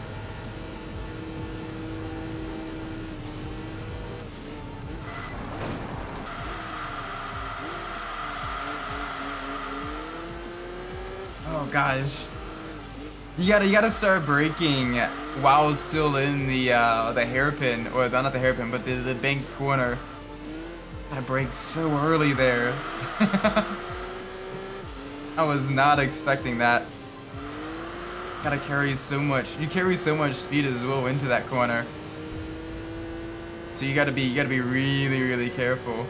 Oh gosh. You gotta start braking while still in the hairpin, or not the hairpin, but the bank corner. Gotta brake so early there. I was not expecting that. Gotta carry so much. You carry so much speed as well into that corner. So you gotta be really, really careful.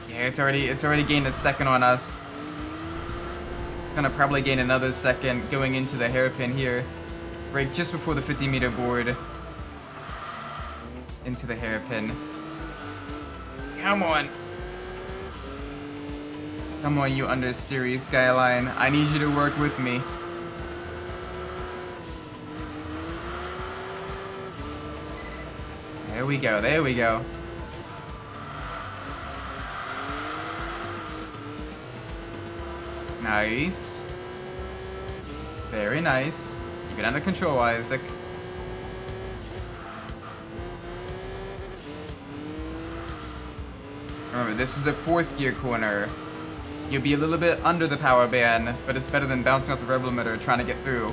Yeah, it's already gained a second on us. Gonna probably gain another second going into the hairpin here. Brake just before the 50-meter board. Into the hairpin. Come on. Come on, you understeery Skyline. I need you to work with me. There we go, there we go. Nice. Very nice. Keep it under control, Isaac. Remember, this is a 4th gear corner. You'll be a little bit under the power band, but it's better than bouncing off the rev limiter trying to get through.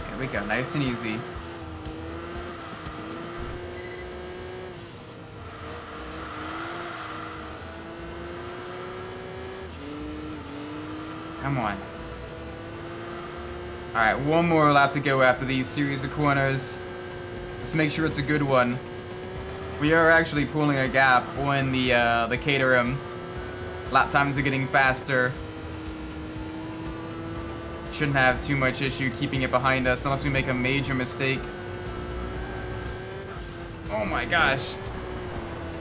There we go, nice and easy. Come on. Alright, one more lap to go after these series of corners. Let's make sure it's a good one. We are actually pulling a gap on the Caterham. Lap times are getting faster. Shouldn't have too much issue keeping it behind us unless we make a major mistake. Oh my gosh.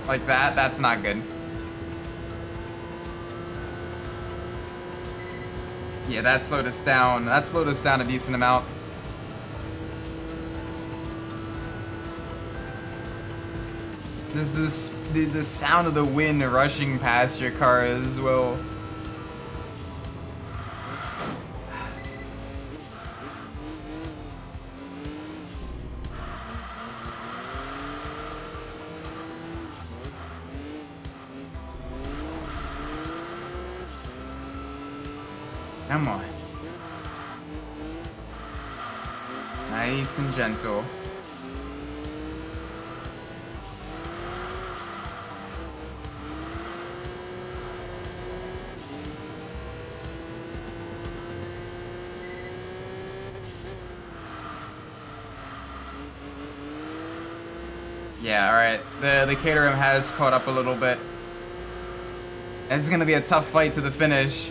Like that? That's not good. Yeah, that slowed us down. That slowed us down a decent amount. The sound of the wind rushing past your car as well. Come on. Nice and gentle. Yeah, alright. The Caterham has caught up a little bit. This is gonna be a tough fight to the finish.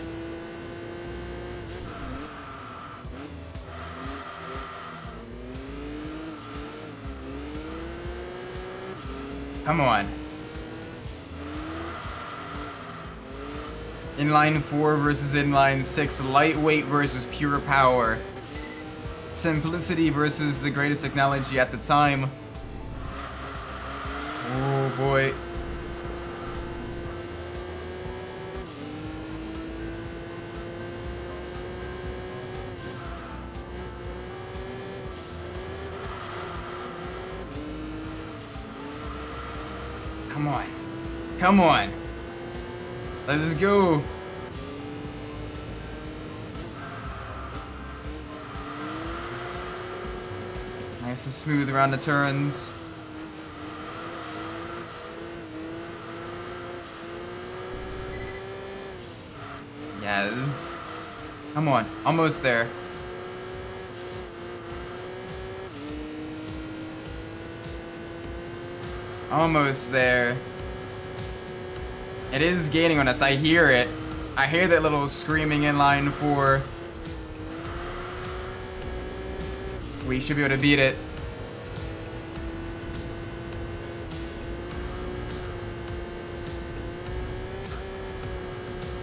Come on. Inline 4 versus inline 6. Lightweight versus pure power. Simplicity versus the greatest technology at the time. Oh boy. Come on. Come on. Let's go. Nice and smooth around the turns. Yes. Come on. Almost there. Almost there. It is gaining on us. I hear it. I hear that little screaming in line 4. We should be able to beat it.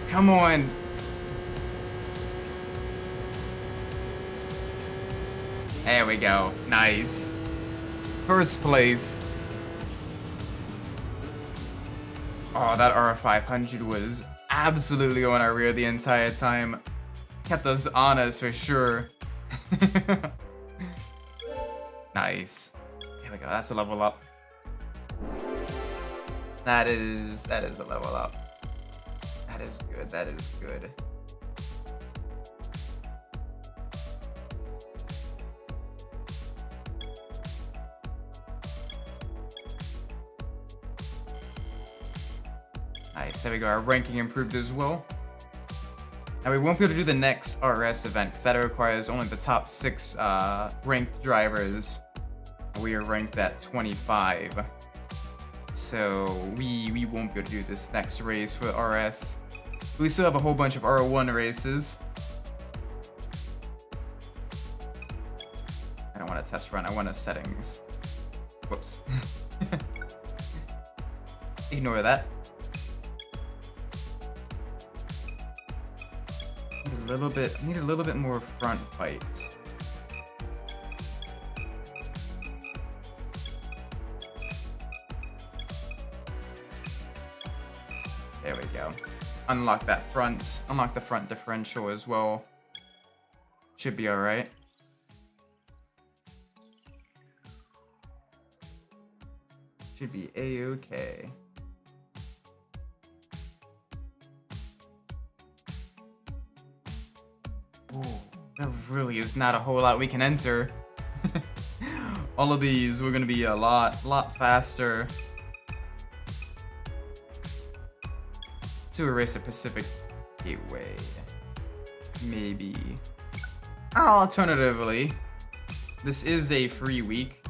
Come on. There we go. Nice. First place. Oh, that R500 was absolutely on our rear the entire time. Kept us honest for sure. Nice. Here we go. That's a level up. That is a level up. That is good. That is good. Nice, there we go, our ranking improved as well. Now we won't be able to do the next RS event because that requires only the top 6 ranked drivers. We are ranked at 25. So we won't be able to do this next race for RS. We still have a whole bunch of R1 races. I don't want a test run, I want a settings. Whoops. Ignore that. Need a little bit more front fights. There we go. Unlock that front. Unlock the front differential as well. Should be alright. Should be a-okay. Ooh, there really is not a whole lot we can enter. All of these, we're gonna be a lot faster. To erase a Pacific Gateway. Maybe. Alternatively, this is a free week.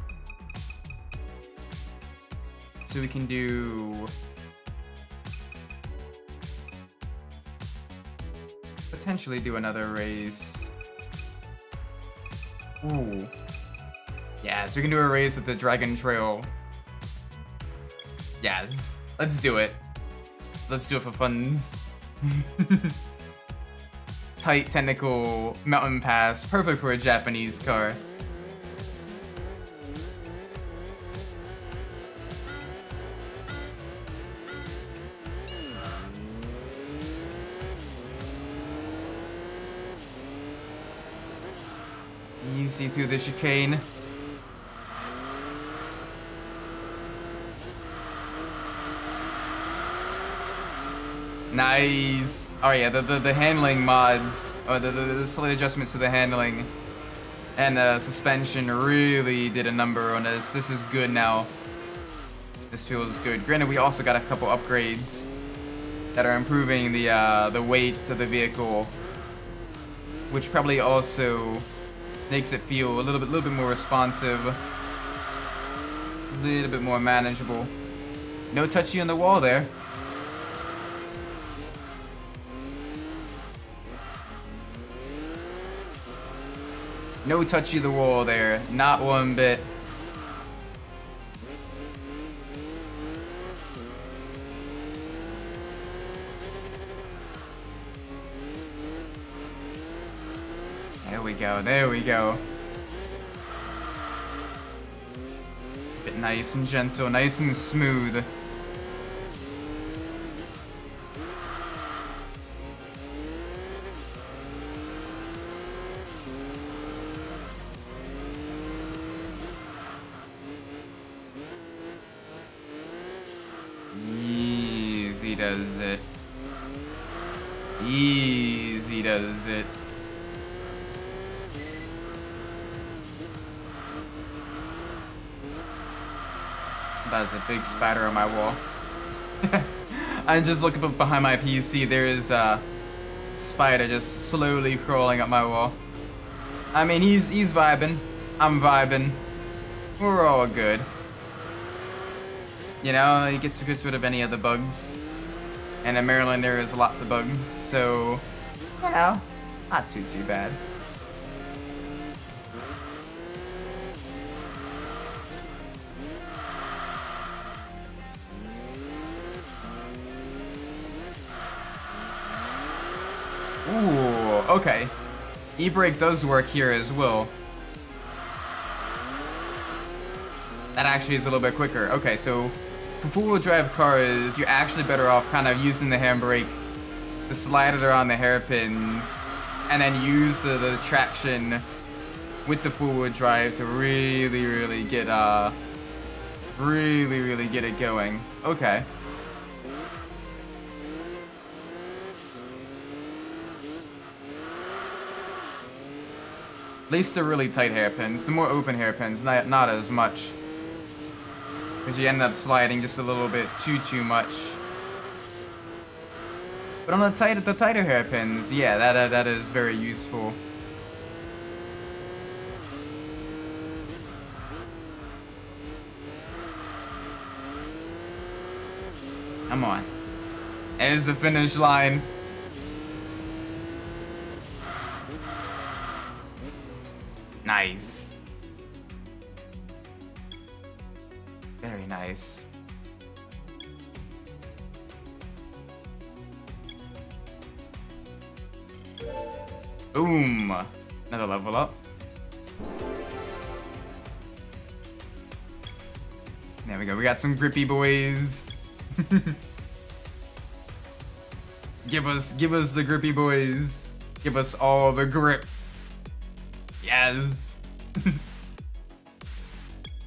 So we can do... potentially do another race. Ooh. Yeah, so we can do a race at the Dragon Trail. Yes, let's do it. Let's do it for funs. Tight, technical mountain pass, perfect for a Japanese car. Easy through the chicane. Nice. Oh yeah, the handling mods, or the slight adjustments to the handling and suspension really did a number on this. This is good now. This feels good. Granted, we also got a couple upgrades that are improving the weight of the vehicle, which probably also makes it feel a little bit more responsive, a little bit more manageable. No touchy on the wall there. No touchy the wall there, not one bit. There we go, there we go. Keep it nice and gentle, nice and smooth. Easy does it. Easy does it. That's a big spider on my wall. I just look up behind my PC, there is a spider just slowly crawling up my wall. I mean, he's vibing. I'm vibing. We're all good. You know, he gets rid of any of the bugs. And in Maryland, there is lots of bugs, so, you know, not too bad. Ooh, okay. E-brake does work here as well. That actually is a little bit quicker. Okay, so for four-wheel drive cars, you're actually better off kind of using the handbrake to slide it around the hairpins and then use the traction with the four-wheel drive to really get it going. Okay. At least the really tight hairpins. The more open hairpins, not as much. Because you end up sliding just a little bit too much. But on the tighter hairpins, yeah, that is very useful. Come on. There's the finish line. Nice. Very nice. Boom. Another level up. There we go. We got some grippy boys. Give us the grippy boys. Give us all the grip. Yes.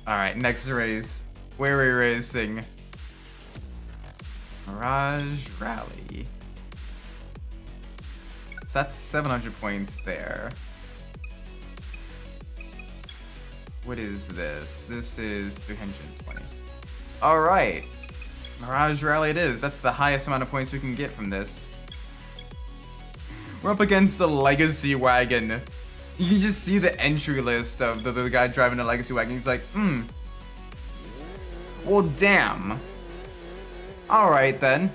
Alright, next race. Where are we racing? Mirage Rally. So that's 700 points there. What is this? This is 320. Alright. Mirage Rally it is. That's the highest amount of points we can get from this. We're up against the Legacy Wagon. You can just see the entry list of the guy driving the Legacy Wagon. He's like, well, damn. Alright then.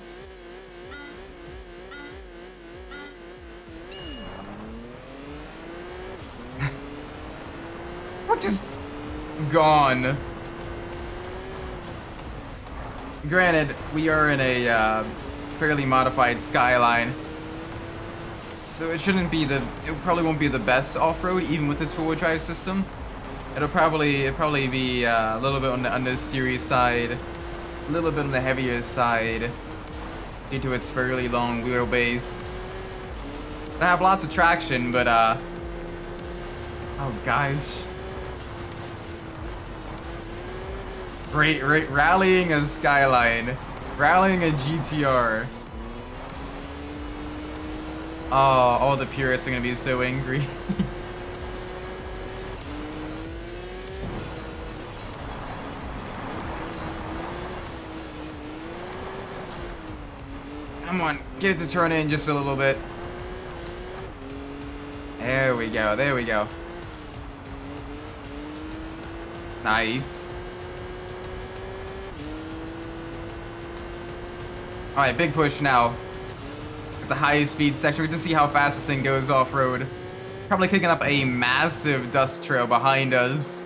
We're just gone. Granted, we are in a fairly modified Skyline, so it shouldn't be it probably won't be the best off-road, even with its four-wheel drive system. It'll probably be a little bit on the understeery side, a little bit on the heavier side, due to its fairly long wheelbase. I have lots of traction, but oh guys. Rallying a Skyline. Rallying a GTR. Oh, all the purists are gonna be so angry. Come on, get it to turn in just a little bit. There we go, there we go. Nice. Alright, big push now. At the highest speed section, we get to see how fast this thing goes off-road. Probably kicking up a massive dust trail behind us.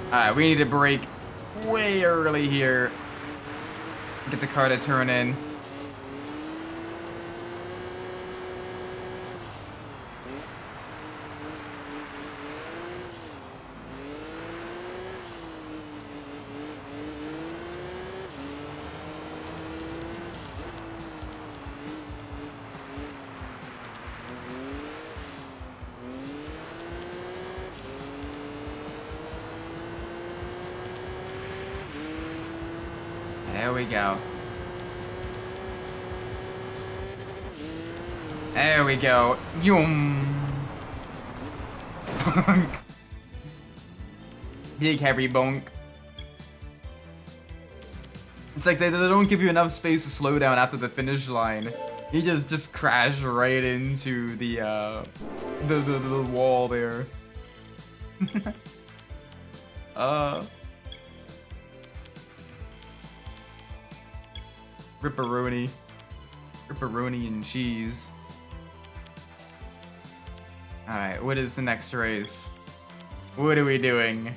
Alright, we need to brake way early here. Get the car to turn in. There we go. There we go. Yum. Bonk. Big heavy bonk. It's like they don't give you enough space to slow down after the finish line. You just crash right into the wall there. Ripperoni. Ripperoni and cheese. Alright, what is the next race? What are we doing?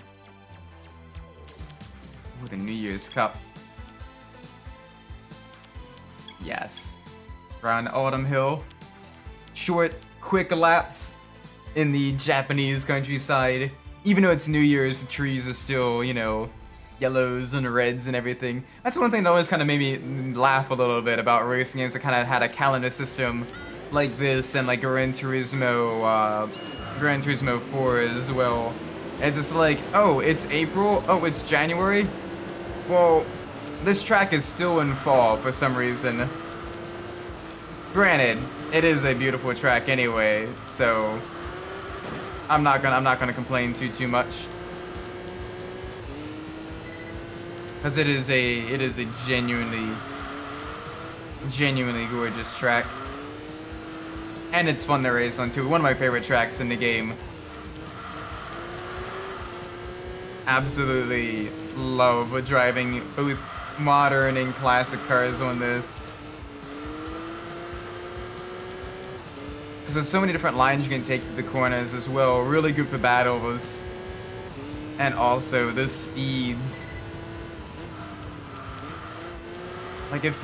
Oh, the New Year's Cup. Yes. Around Autumn Hill. Short, quick laps in the Japanese countryside. Even though it's New Year's, the trees are still, you know, yellows and reds and everything. That's one thing that always kind of made me laugh a little bit about racing games that kind of had a calendar system like this and like Gran Turismo 4 as well. It's just like, oh, it's April? Oh, it's January? Well, this track is still in fall for some reason. Granted, it is a beautiful track anyway, so I'm not gonna complain too much. Because it is a genuinely gorgeous track. And it's fun to race on too. One of my favorite tracks in the game. Absolutely love driving both modern and classic cars on this. Because there's so many different lines you can take through the corners as well. Really good for battles. And also the speeds. Like it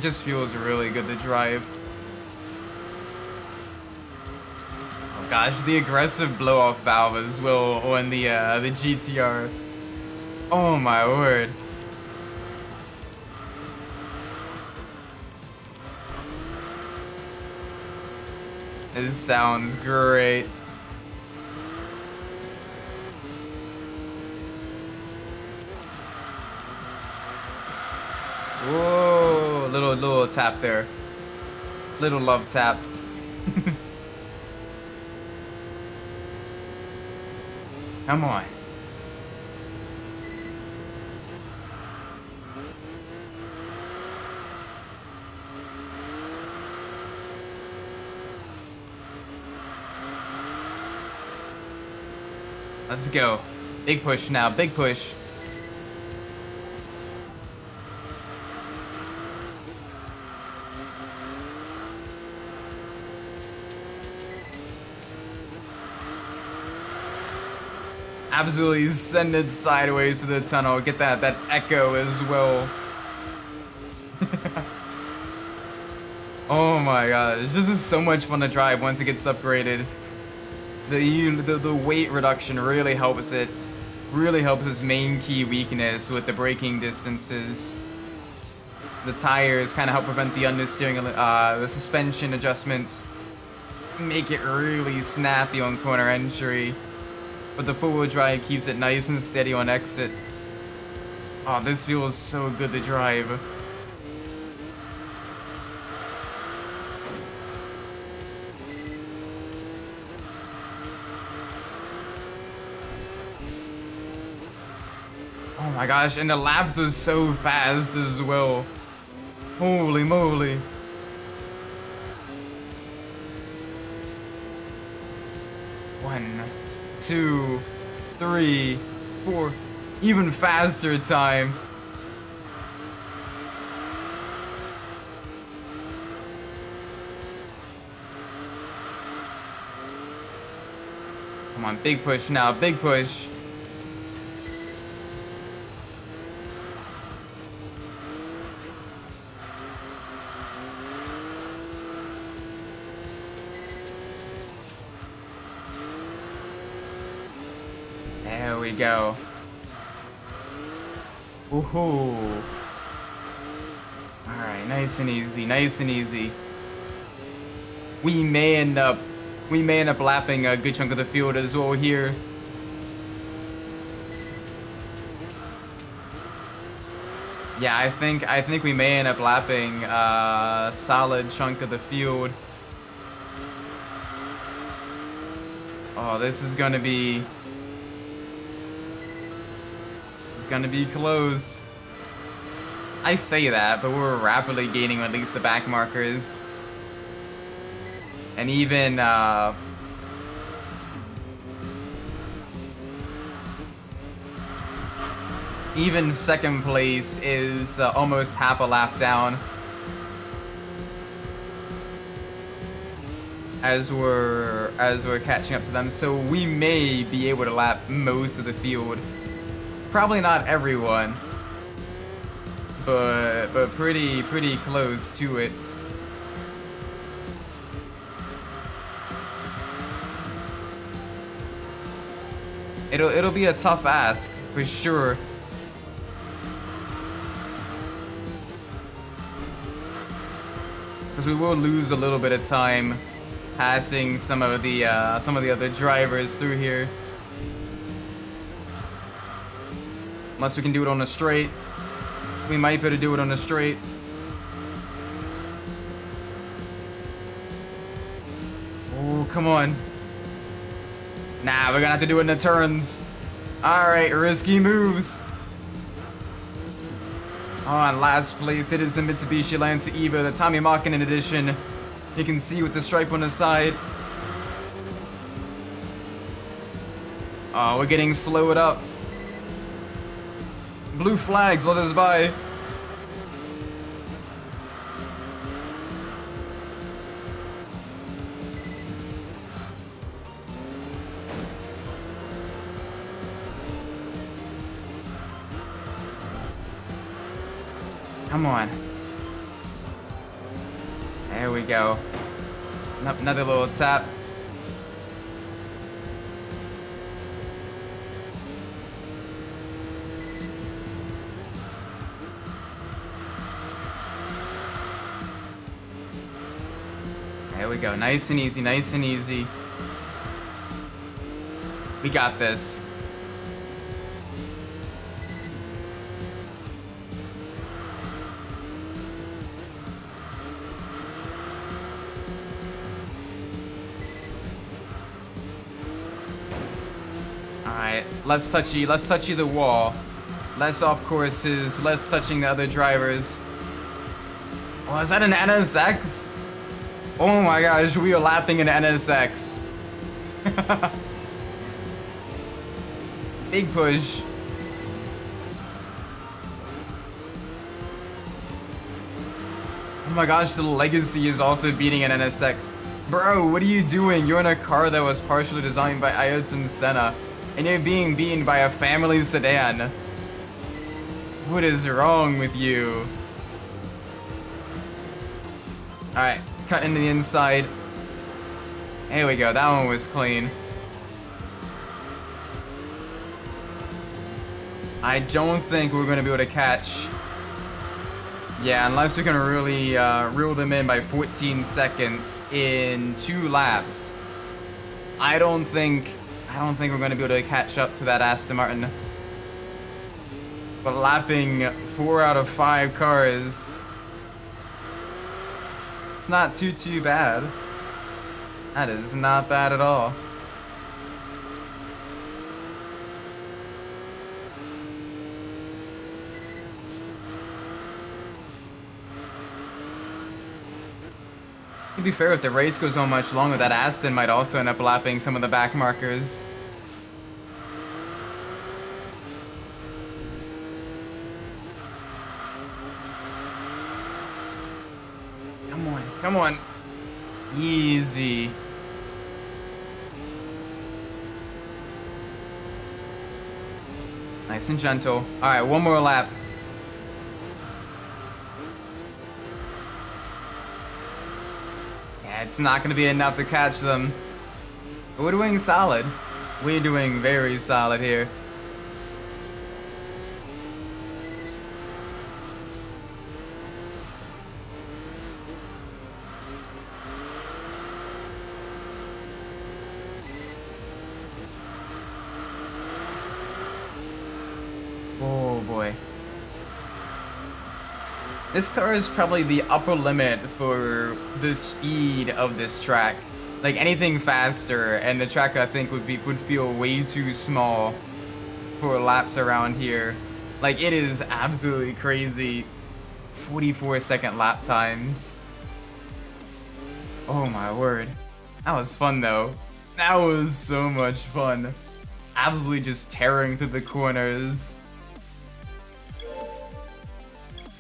just feels really good to drive. Oh gosh, the aggressive blow-off valve as well on the GTR. Oh my word. This sounds great. Whoa, little tap there. Little love tap. Come on. Let's go. Big push now, big push. Absolutely send it sideways to the tunnel. Get that echo as well. Oh my god, this is so much fun to drive once it gets upgraded. The weight reduction really helps it. Really helps its main key weakness with the braking distances. The tires kind of help prevent the understeering, the suspension adjustments. Make it really snappy on corner entry. But the four-wheel drive keeps it nice and steady on exit. Oh, this feels so good to drive. Oh my gosh, and the laps are so fast as well. Holy moly. One, 2, 3, 4, even faster time. Come on, big push now, big push. There we go. Woohoo. Alright, nice and easy, nice and easy. We may end up lapping a good chunk of the field as well here. Yeah, I think we may end up lapping a solid chunk of the field. Oh, this is gonna be close. I say that, but we're rapidly gaining at least the back markers. And even second place is almost half a lap down. As we're catching up to them, so we may be able to lap most of the field. Probably not everyone, but pretty close to it. It'll be a tough ask for sure. Because we will lose a little bit of time passing some of the other drivers through here. Unless we can do it on a straight. We might be able to do it on a straight. Oh, come on. Nah, we're gonna have to do it in the turns. Alright, risky moves. On last place, it is the Mitsubishi Lancer Evo, the Tommy Makinen edition. You can see with the stripe on the side. Oh, we're getting slowed up. Blue flags, let us by. Come on. There we go. Another little tap. There we go. Nice and easy, nice and easy. We got this. Alright, less touchy the wall. Less off courses, less touching the other drivers. Oh, is that an NSX? Oh my gosh, we are lapping an NSX. Big push. Oh my gosh, the Legacy is also beating an NSX. Bro, what are you doing? You're in a car that was partially designed by Ayrton Senna, and you're being beaten by a family sedan. What is wrong with you? Alright, cut into the inside. There we go, that one was clean. I don't think we're going to be able to catch. Yeah, unless we can really reel them in by 14 seconds in 2 laps. I don't think we're going to be able to catch up to that Aston Martin. But lapping 4 out of 5 cars, it's not too bad. That is not bad at all. To be fair, if the race goes on much longer, that Aston might also end up lapping some of the back markers. Come on. Easy. Nice and gentle. Alright, one more lap. Yeah, it's not going to be enough to catch them. But we're doing solid. We're doing very solid here. Oh boy. This car is probably the upper limit for the speed of this track. Like anything faster, and the track I think would feel way too small for laps around here. Like it is absolutely crazy. 44-second lap times. Oh my word. That was fun though. That was so much fun. Absolutely just tearing through the corners.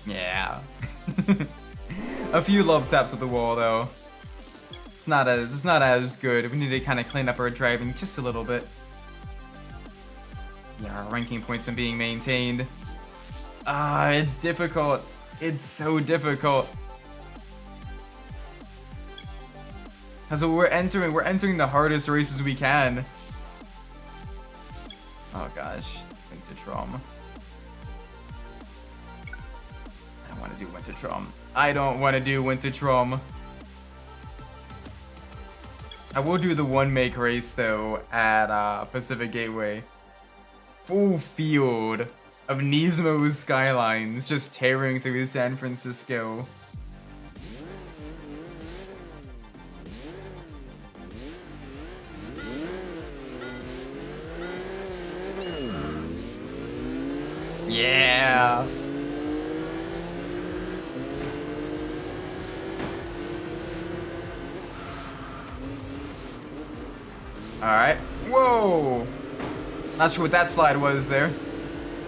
Yeah. A few love taps at the wall though. It's not as good. We need to kind of clean up our driving just a little bit. Yeah, our ranking points are being maintained. It's difficult. It's so difficult. So we're entering the hardest races we can. Oh gosh, Winter Trom. I don't want to do Winter Trom. I don't want to do Winter Trom. I will do the one make race though at Pacific Gateway. Full field of Nismo Skylines just tearing through San Francisco. Yeah. Alright. Whoa! Not sure what that slide was there.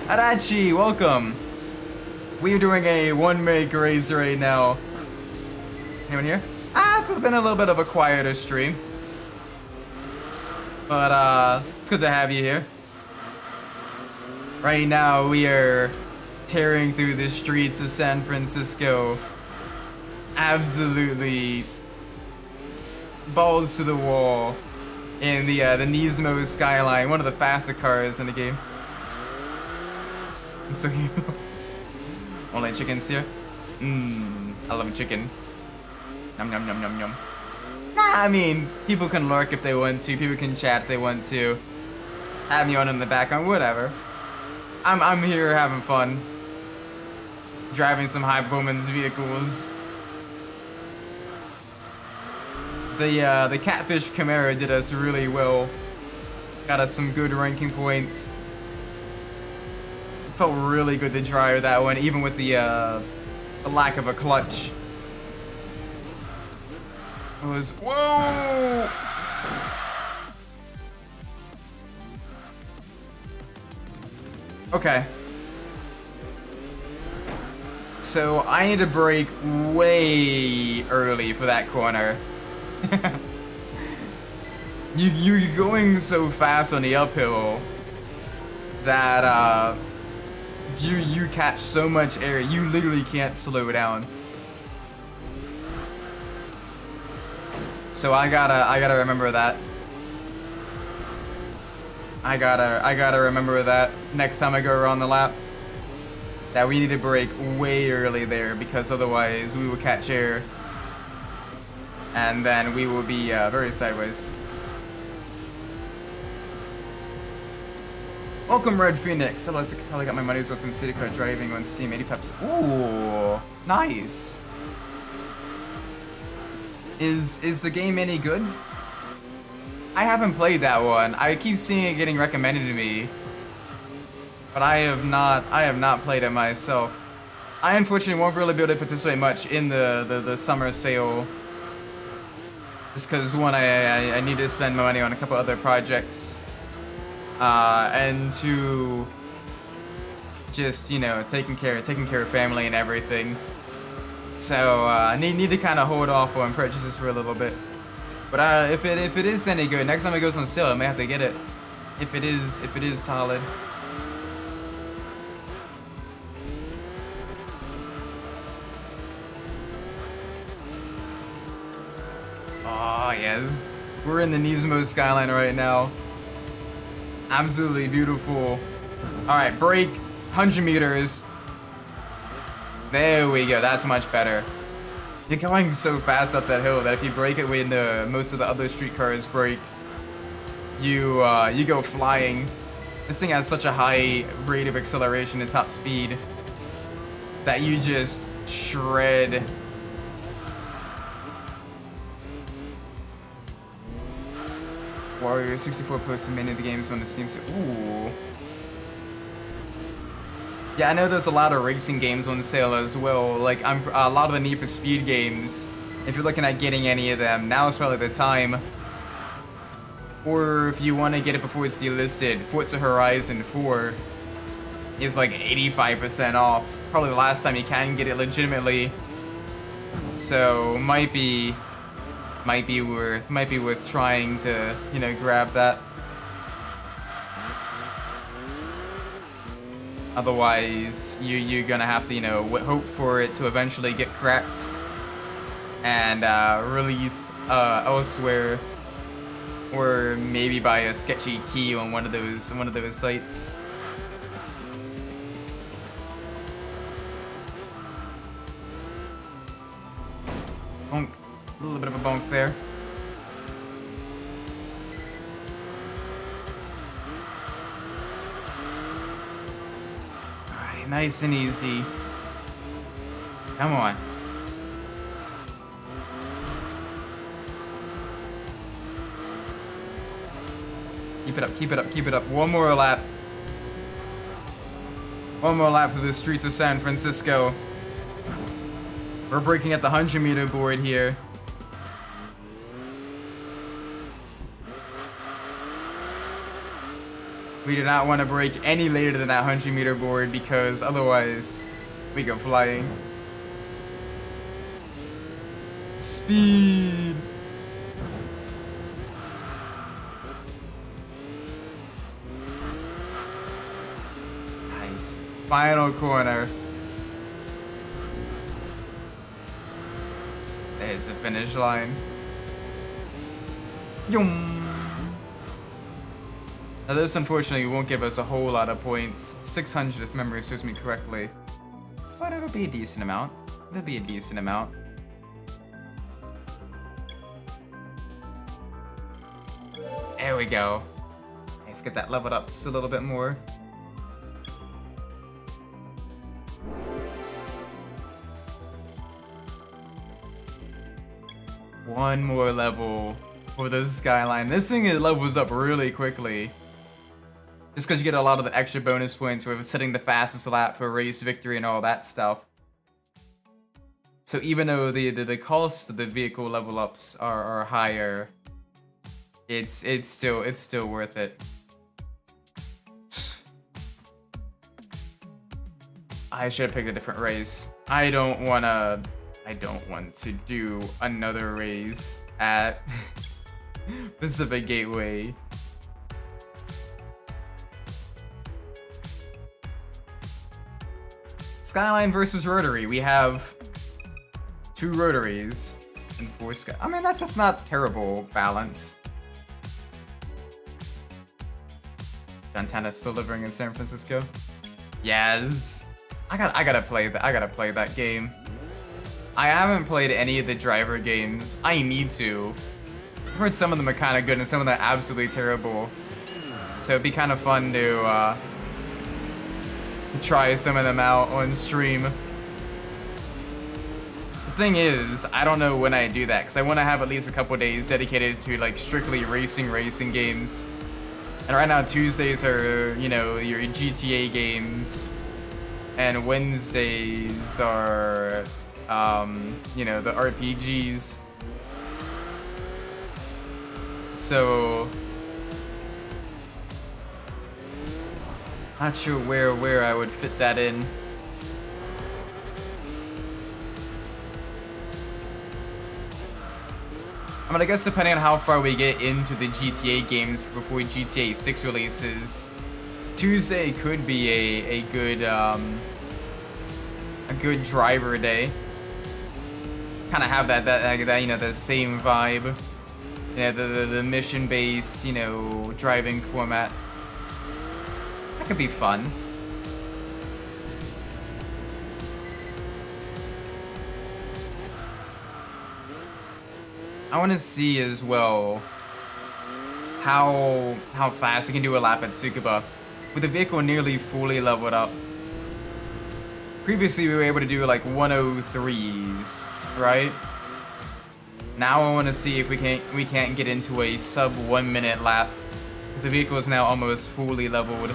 Adachi, welcome! We're doing a one-make race right now. Anyone here? It's been a little bit of a quieter stream. But, it's good to have you here. Right now, we are tearing through the streets of San Francisco. Absolutely balls to the wall. In the Nismo Skyline, one of the faster cars in the game. I'm so cute. Only chickens here. I love chicken. Yum yum yum yum yum. I mean, people can lurk if they want to. People can chat if they want to. Have me on in the background, whatever. I'm here having fun. Driving some high performance vehicles. The Catfish Camaro did us really well. Got us some good ranking points. It felt really good to drive that one, even with the lack of a clutch. It was, whoa! Okay. So I need to brake way early for that corner. You're going so fast on the uphill that you catch so much air, you literally can't slow down. So I gotta remember that. I gotta remember that next time I go around the lap. That we need to brake way early there, because otherwise we will catch air. And then we will be very sideways. Welcome, Red Phoenix. Hello, I got my money's worth from City Car driving on Steam. 80 peps. Ooh, nice. Is the game any good? I haven't played that one. I keep seeing it getting recommended to me, but I have not played it myself. I unfortunately won't really be able to participate much in the summer sale, just because one, I need to spend my money on a couple other projects, and two, just, you know, taking care of family and everything. So I need to kind of hold off on purchases for a little bit. But if it is any good, next time it goes on sale, I may have to get it. If it is solid. Oh yes, we're in the Nismo skyline right now. Absolutely beautiful. All right, brake, 100 meters. There we go. That's much better. You're going so fast up that hill that if you brake it when most of the other street cars brake, you go flying. This thing has such a high rate of acceleration and top speed that you just shred. Warrior 64 posted many of the games on the Steam. Ooh. Yeah, I know there's a lot of racing games on sale as well. Like, a lot of the Need for Speed games. If you're looking at getting any of them, now is probably the time. Or if you want to get it before it's delisted, Forza Horizon 4 is like 85% off. Probably the last time you can get it legitimately. So might be worth trying to, you know, grab that. Otherwise, you're gonna have to, you know, hope for it to eventually get cracked and released elsewhere, or maybe buy a sketchy key on one of those sites. Bonk, a little bit of a bonk there. Nice and easy. Come on. Keep it up, keep it up, keep it up. One more lap. One more lap through the streets of San Francisco. We're breaking at the 100-meter board here. We do not want to break any later than that 100-meter board, because otherwise we go flying. Speed. Nice. Final corner. There's the finish line. Yum. Now this unfortunately won't give us a whole lot of points. 600 if memory serves me correctly. But it'll be a decent amount. It'll be a decent amount. There we go. Let's get that leveled up just a little bit more. One more level for the Skyline. This thing levels up really quickly. Just because you get a lot of the extra bonus points with setting the fastest lap for race victory and all that stuff. So even though the cost of the vehicle level ups are higher, it's still worth it. I should have picked a different race. I don't want to do another race at Pacific Gateway. Skyline versus Rotary. We have 2 rotaries and 4 sky. I mean, that's not terrible balance. Santana's still living in San Francisco. Yes. I gotta play that game. I haven't played any of the driver games. I need to. I've heard some of them are kind of good and some of them are absolutely terrible. So it'd be kind of fun to try some of them out on stream. The thing is, I don't know when I do that because I want to have at least a couple days dedicated to like strictly racing games. And right now Tuesdays are, you know, your GTA games, and Wednesdays are you know, the RPGs. So not sure where I would fit that in. I mean, I guess depending on how far we get into the GTA games before GTA 6 releases, Tuesday could be a good driver day. Kind of have that you know, the same vibe. Yeah, the mission based, you know, driving format. That could be fun. I want to see as well how fast you can do a lap at Tsukuba with the vehicle nearly fully leveled up. Previously we were able to do like 103s, right? Now I want to see if we can't get into a sub 1 minute lap because the vehicle is now almost fully leveled.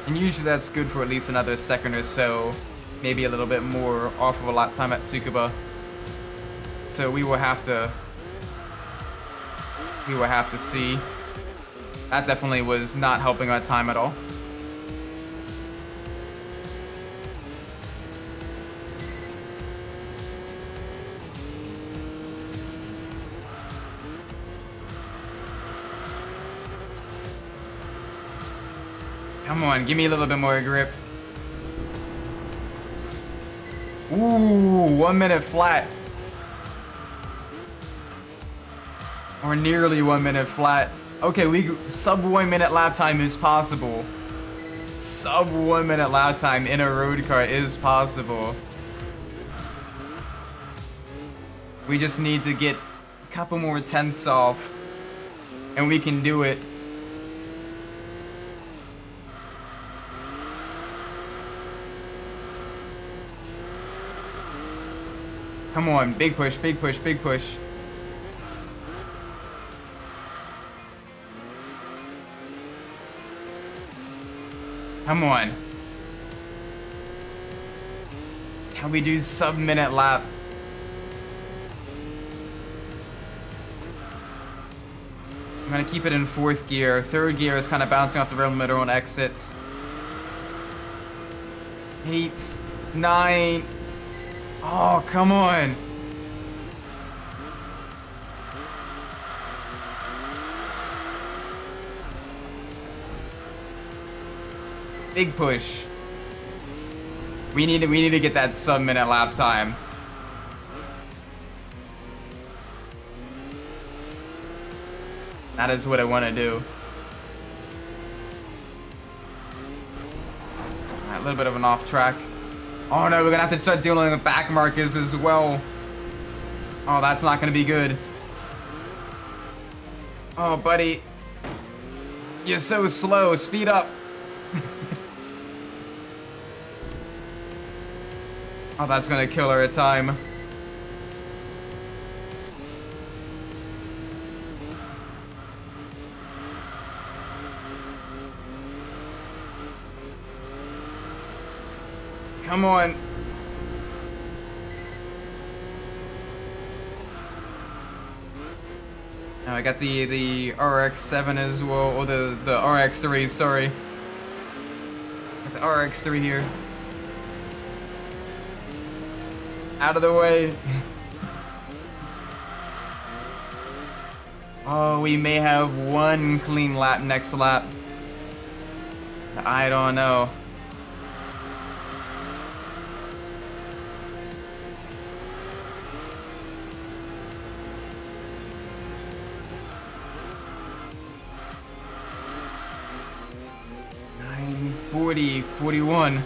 And usually that's good for at least another second or so, maybe a little bit more off of a lap time at Tsukuba. So we will have to see. That definitely was not helping our time at all. Come on, give me a little bit more grip. Ooh, 1 minute flat. Or nearly 1 minute flat. Okay, sub 1 minute lap time is possible. Sub 1 minute lap time in a road car is possible. We just need to get a couple more tenths off, and we can do it. Come on, big push, big push, big push. Come on. Can we do sub-minute lap? I'm gonna keep it in 4th gear. 3rd gear is kind of bouncing off the rim limiter on exits. 8, 9. Oh, come on. Big push. We need to get that sub-minute lap time. That is what I want to do. Alright, a little bit of an off track. Oh no, we're gonna have to start dealing with back markers as well. Oh, that's not gonna be good. Oh, buddy. You're so slow, speed up. Oh, that's gonna kill her a time. Come on. Now I got the RX-7 as well, or the RX-3, sorry. Got the RX-3 here. Out of the way. Oh, we may have one clean lap next lap. I don't know. Nine, 40, 41,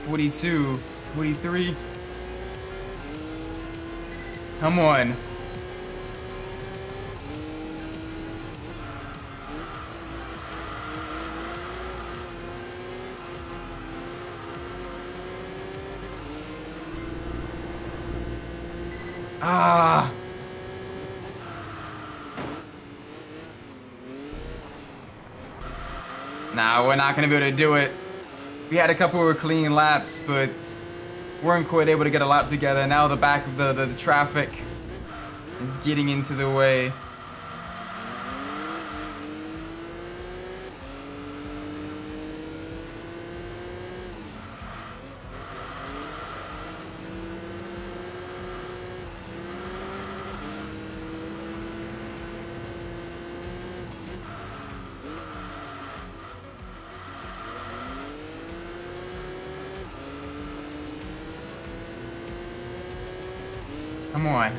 42, 43. Come on. Ah. Nah, we're not gonna be able to do it. We had a couple of clean laps, but weren't quite able to get a lap together. Now the back of the traffic is getting into the way. Come on.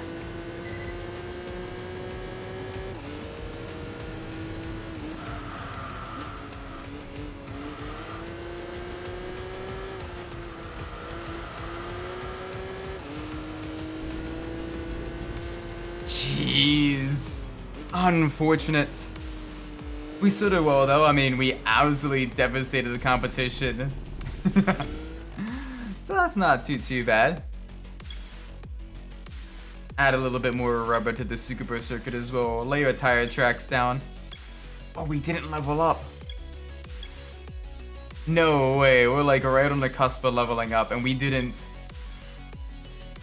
Jeez. Unfortunate. We stood it well though. I mean, we absolutely devastated the competition. So that's not too bad. Add a little bit more rubber to the Super circuit as well. Lay your tire tracks down. Oh, we didn't level up. No way. We're like right on the cusp of leveling up, and we didn't.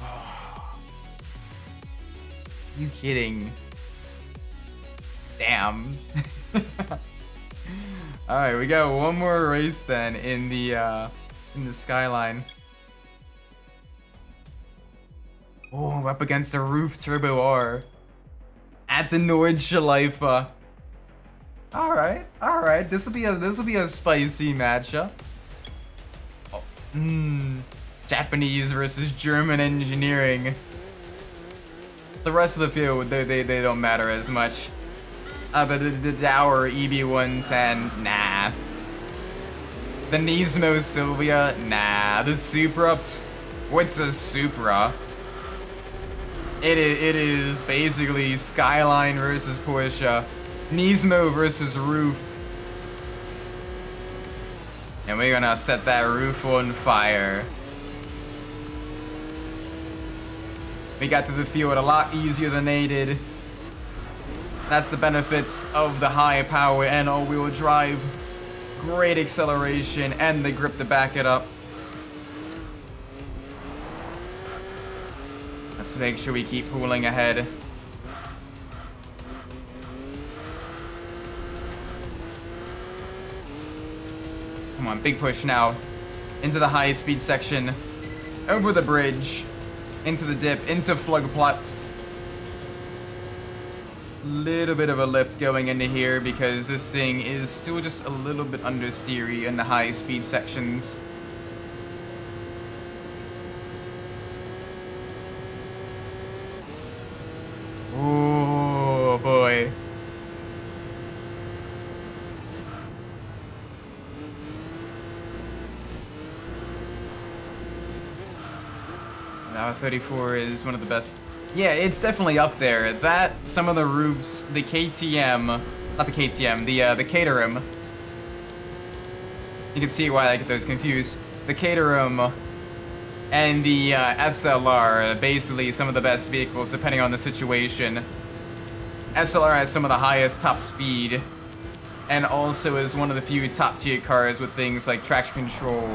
Oh. You kidding? Damn. All right, we got one more race then in the Skyline. Oh, we're up against a Roof Turbo R at the Nordschleife. All right. This will be a spicy matchup. Oh, Japanese versus German engineering. The rest of the field, they don't matter as much. But the Dower EB110, nah. The Nismo Silvia, nah. The Supra, what's a Supra? It is basically Skyline versus Porsche, Nismo versus Roof. And we're gonna set that roof on fire. We got through the field a lot easier than they did. That's the benefits of the high power and all-wheel drive. Great acceleration and the grip to back it up. Let's make sure we keep pulling ahead. Come on, big push now. Into the high speed section. Over the bridge. Into the dip. Into Flugplatz. Little bit of a lift going into here because this thing is still just a little bit understeery in the high speed sections. Oh boy. Now 34 is one of the best. Yeah, it's definitely up there. That, some of the roofs, the KTM, not the KTM, the Caterham. You can see why I get those confused. The Caterham and the SLR are basically some of the best vehicles depending on the situation. SLR has some of the highest top speed, and also is one of the few top tier cars with things like traction control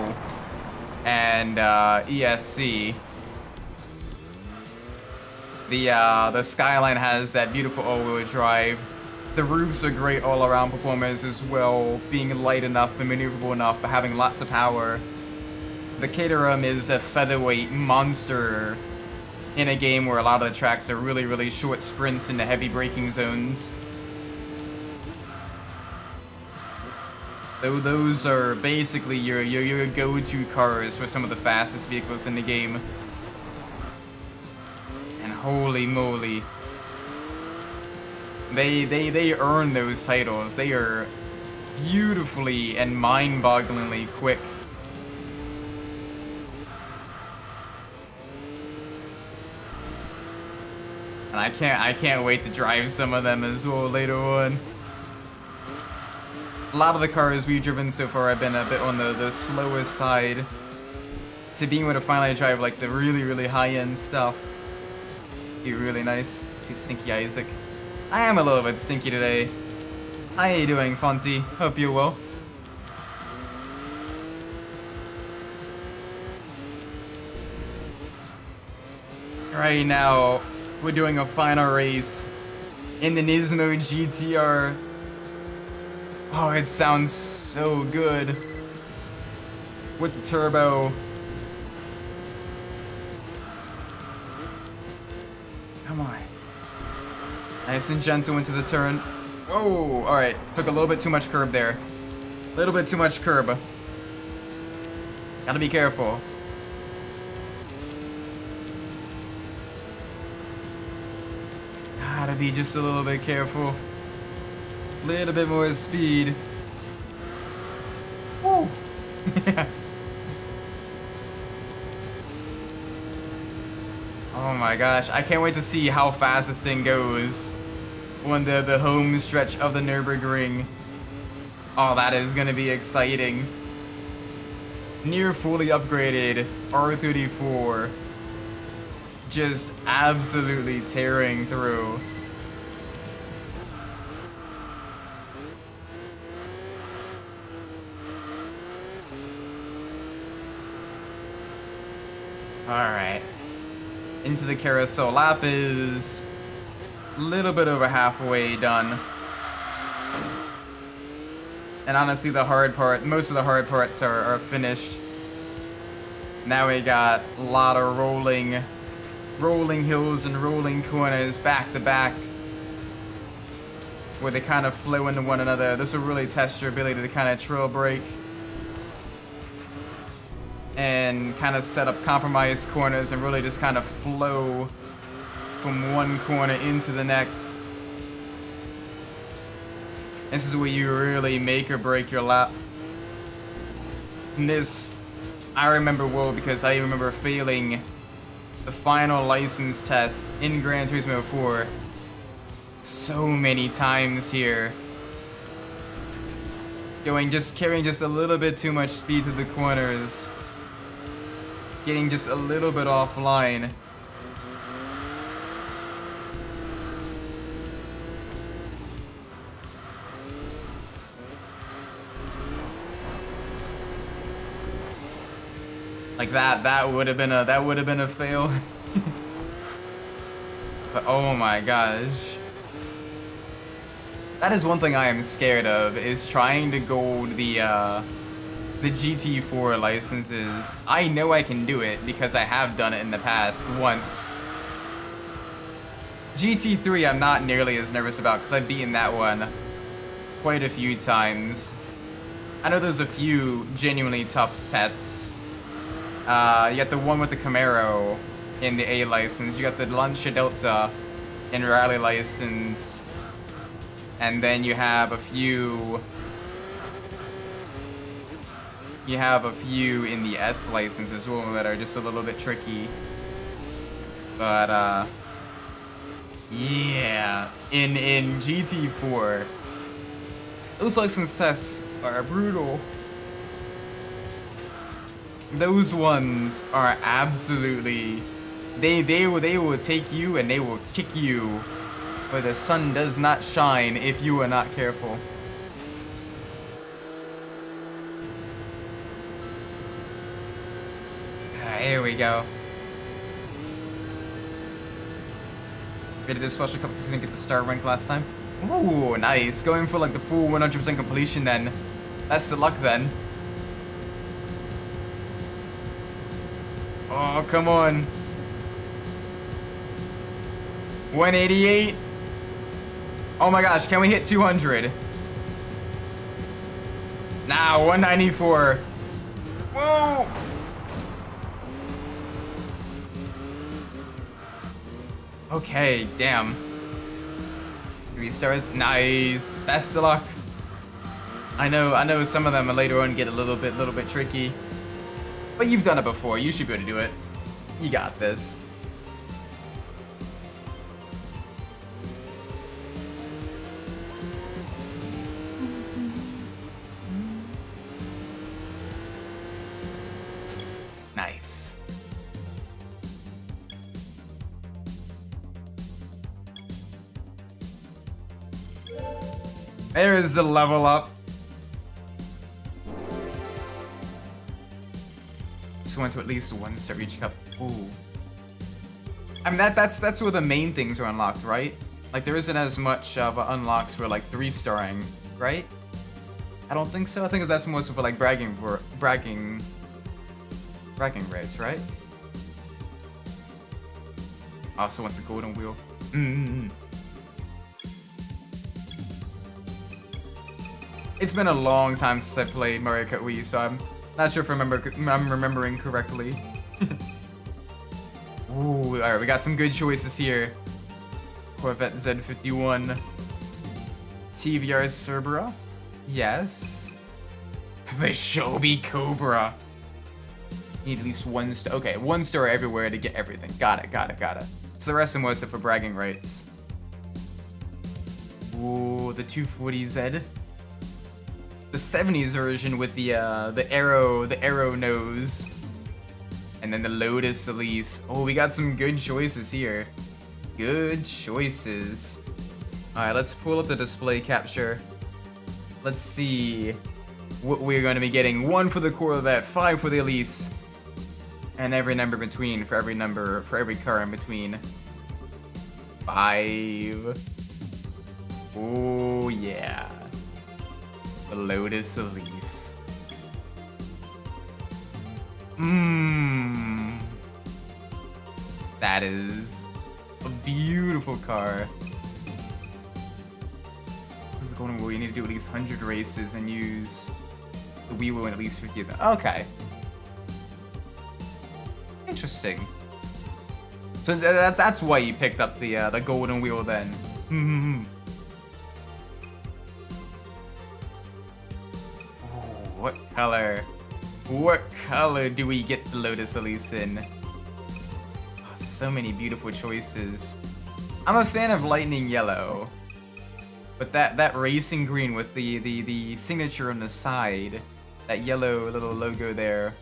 and ESC. The Skyline has that beautiful all-wheel drive. The roofs are great all-around performance as well, being light enough and maneuverable enough, but having lots of power. The Caterham is a featherweight monster in a game where a lot of the tracks are really, really short sprints into heavy braking zones. So those are basically your go-to cars for some of the fastest vehicles in the game. And holy moly, they earn those titles. They are beautifully and mind-bogglingly quick. And I can't wait to drive some of them as well later on. A lot of the cars we've driven so far have been a bit on the slowest side. So being able to finally drive like the really, really high-end stuff be really nice. See Stinky Isaac. I am a little bit stinky today. How you doing, Fonty? Hope you're well. Right now, we're doing a final race in the Nismo GTR. Oh, it sounds so good with the turbo. Come on. Nice and gentle into the turn. Whoa, alright. Took a little bit too much curb there. A little bit too much curb. Gotta be careful. Gotta be just a little bit careful. Little bit more speed. Woo! Oh my gosh, I can't wait to see how fast this thing goes on the home stretch of the Nürburgring. Oh, that is gonna be exciting. Near fully upgraded R34. Just absolutely tearing through. Alright. Into the carousel. Lap is a little bit over halfway done. And honestly, the hard part, most of the hard parts are finished. Now we got a lot of rolling hills and rolling corners back to back, where they kind of flow into one another. This will really test your ability to kind of trail brake and kind of set up compromised corners and really just kind of flow from one corner into the next. This is where you really make or break your lap. And this, I remember well because I remember failing the final license test in Gran Turismo 4 so many times here. Carrying just a little bit too much speed to the corners. Getting just a little bit offline. Like that would have been a fail. But oh my gosh. That is one thing I am scared of, is trying to gold the GT4 licenses. I know I can do it because I have done it in the past once. GT3 I'm not nearly as nervous about because I've beaten that one quite a few times. I know there's a few genuinely tough tests. You got the one with the Camaro in the A license. You got the Lancia Delta in Rally license. And then you have a few in the S license as well that are just a little bit tricky. But yeah, in GT4, Those license tests are brutal. Those ones are absolutely... They will take you and they will kick you where the sun does not shine if you are not careful. Here we go. We did a special cup because we didn't get the star rank last time. Ooh, nice. Going for like the full 100% completion then. Best of luck then. Oh, come on. 188. Oh my gosh, can we hit 200? Nah, 194. Whoa! Okay, damn. 3 stars, nice. Best of luck. I know some of them later on get a little bit tricky. But you've done it before, you should be able to do it. You got this. Nice. There's the level up. Just went to at least 1 star each cup. Ooh. I mean that's where the main things are unlocked, right? Like there isn't as much of unlocks for like 3-starring, right? I don't think so. I think that's more so for like bragging rates, right? Also want the golden wheel. It's been a long time since I played Mario Kart Wii, so I'm not sure if I'm remembering correctly. Ooh, alright, we got some good choices here. Corvette Z51. TVR Cerbera. Yes. The Shelby Cobra. Need at least 1 star. Okay, 1 star everywhere to get everything. Got it. So the rest of them was for bragging rights. Ooh, the 240Z. The 70s version with the arrow nose. And then the Lotus Elise. Oh, we got some good choices here. Good choices. Alright, let's pull up the display capture. Let's see what we're going to be getting. 1 for the Corvette, 5 for the Elise. And every number between, for every car in between. 5. Oh yeah. The Lotus Elise. That is a beautiful car. For the golden wheel, you need to do at least 100 races and use the Wii Wheel in at least 50 of them. Okay. Interesting. So that's why you picked up the golden wheel then. Oh, what color? What color do we get the Lotus Elise in? Oh, so many beautiful choices. I'm a fan of lightning yellow, but that racing green with the signature on the side, that yellow little logo there.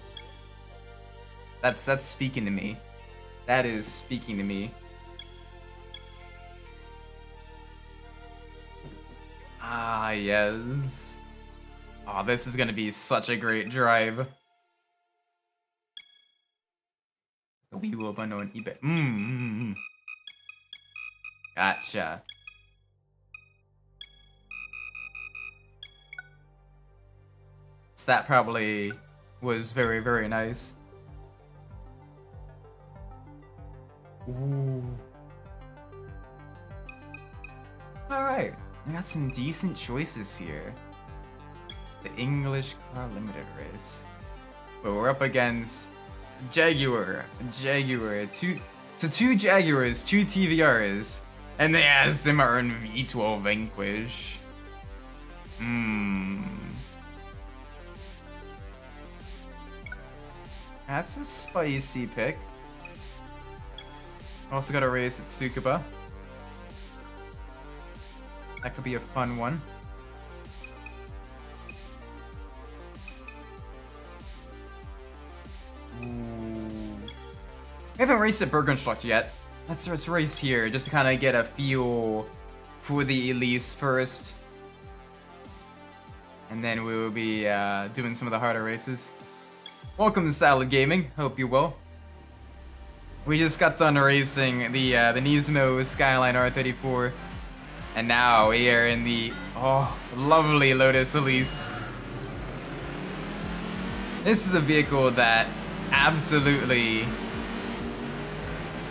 That's speaking to me. That is speaking to me. Ah, yes. Oh, this is gonna be such a great drive. The Wii Wheel bundle on eBay. Gotcha. So that probably was very, very nice. Ooh. Alright, we got some decent choices here. The English Car Limited race. But we're up against Jaguar. Two Jaguars, 2 TVRs, and the Aston Martin V12 Vanquish. That's a spicy pick. Also got a race at Tsukuba. That could be a fun one. haven't raced at Bergenstock yet. Let's race here just to kind of get a feel for the Elise first. And then we will be doing some of the harder races. Welcome to Salad Gaming. Hope you're well. We just got done racing the Nismo Skyline R34. And now we are in the, lovely Lotus Elise. This is a vehicle that absolutely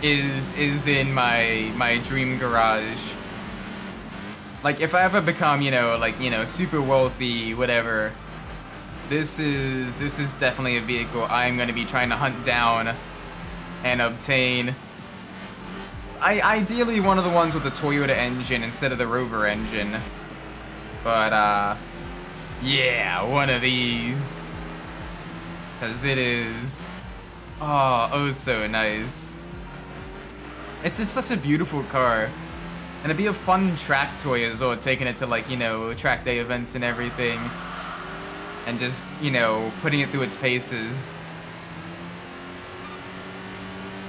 is in my dream garage. Like, if I ever become, super wealthy, whatever, this is definitely a vehicle I'm gonna be trying to hunt down and obtain. Ideally one of the ones with the Toyota engine instead of the Rover engine. But, yeah, one of these. Because it is, oh so nice. It's just such a beautiful car. And it'd be a fun track toy as well, taking it to track day events and everything. And just, putting it through its paces.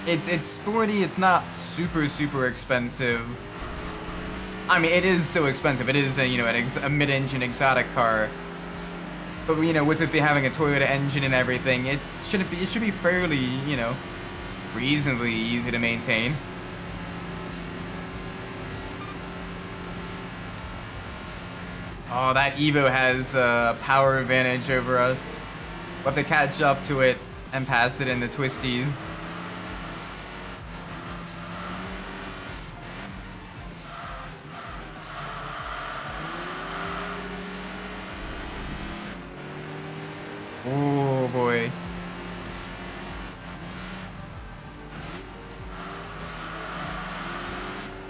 It's sporty, it's not super expensive. I mean, it is so expensive. It is a mid-engine exotic car. But with it having a Toyota engine and everything, it should be fairly, reasonably easy to maintain. Oh, that Evo has a power advantage over us. We'll have to catch up to it and pass it in the twisties. Oh boy.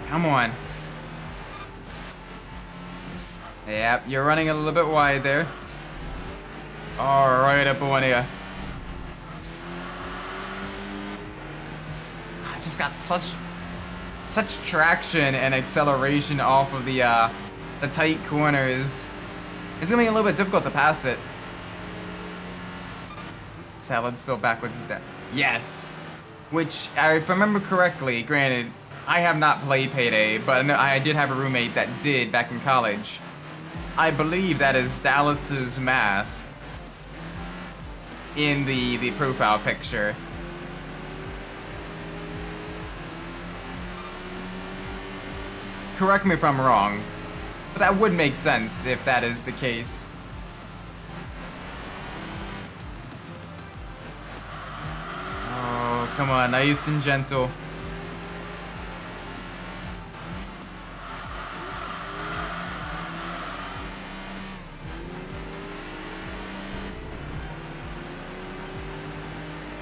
Come on. Yep, you're running a little bit wide there. All right, up on you. I just got such traction and acceleration off of the tight corners. It's gonna be a little bit difficult to pass it. So let's go backwards. Yes. Which, if I remember correctly, granted, I have not played Payday, but I did have a roommate that did back in college. I believe that is Dallas's mask in the profile picture. Correct me if I'm wrong, but that would make sense if that is the case. Oh, come on, nice and gentle.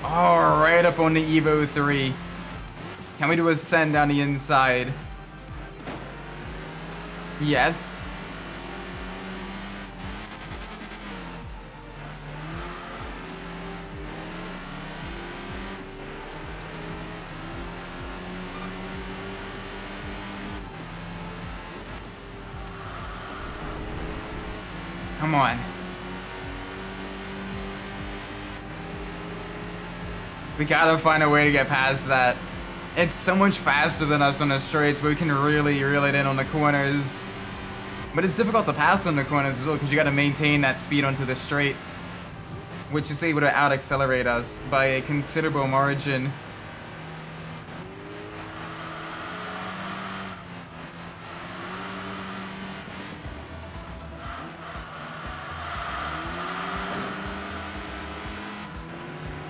All right, up on the Evo 3. Can we do a send down the inside? Yes. Come on. We gotta find a way to get past that. It's so much faster than us on the straights, but we can really reel it in on the corners. But it's difficult to pass on the corners as well, because you gotta maintain that speed onto the straights, which is able to out-accelerate us by a considerable margin.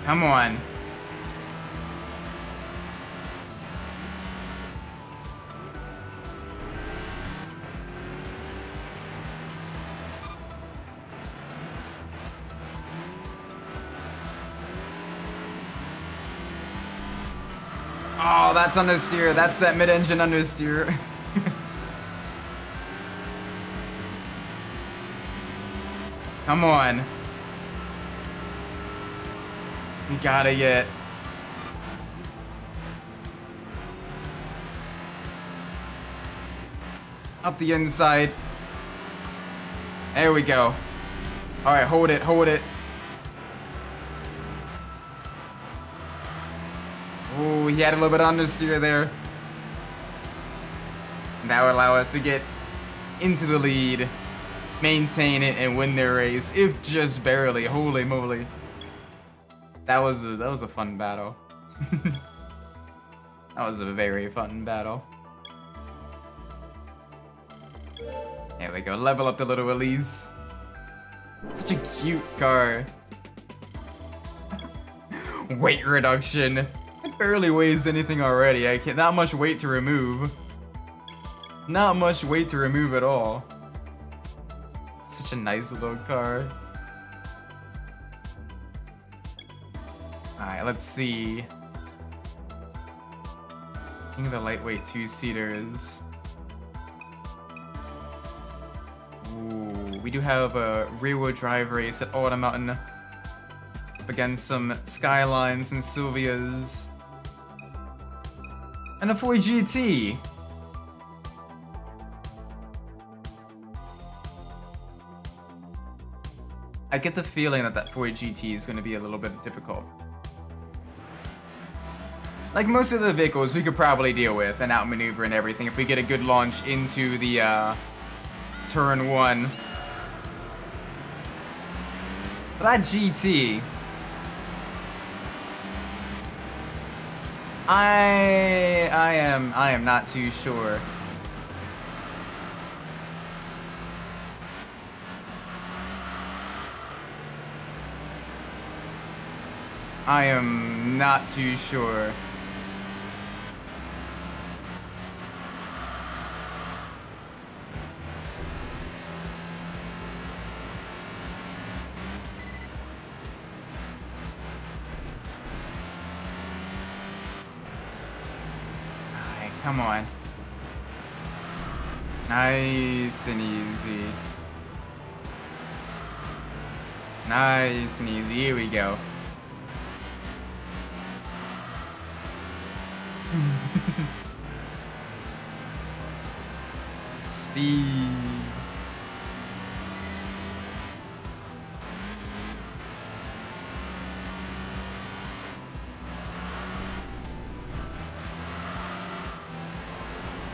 Come on. Oh, that's understeer. That's that mid-engine understeer. Come on. We gotta get... up the inside. There we go. Alright, hold it, hold it. Oh, he had a little bit of understeer there. That would allow us to get into the lead, maintain it, and win their race, if just barely. Holy moly. That was a fun battle. That was a very fun battle. There we go, level up the little Elise. Such a cute car. Weight reduction. It barely weighs anything already. I can't, not much weight to remove. Not much weight to remove at all. Such a nice little car. Alright, let's see. King of the lightweight two-seaters. Ooh, we do have a rear-wheel drive race at Autumn Mountain. Up against some Skylines and Sylvias. And a 4 GT. I get the feeling that 4 GT is going to be a little bit difficult. Like most of the vehicles we could probably deal with and outmaneuver and everything if we get a good launch into the turn 1. But that GT, I am not too sure. I am not too sure. Alright, come on. Nice and easy. Nice and easy. Here we go. Speed.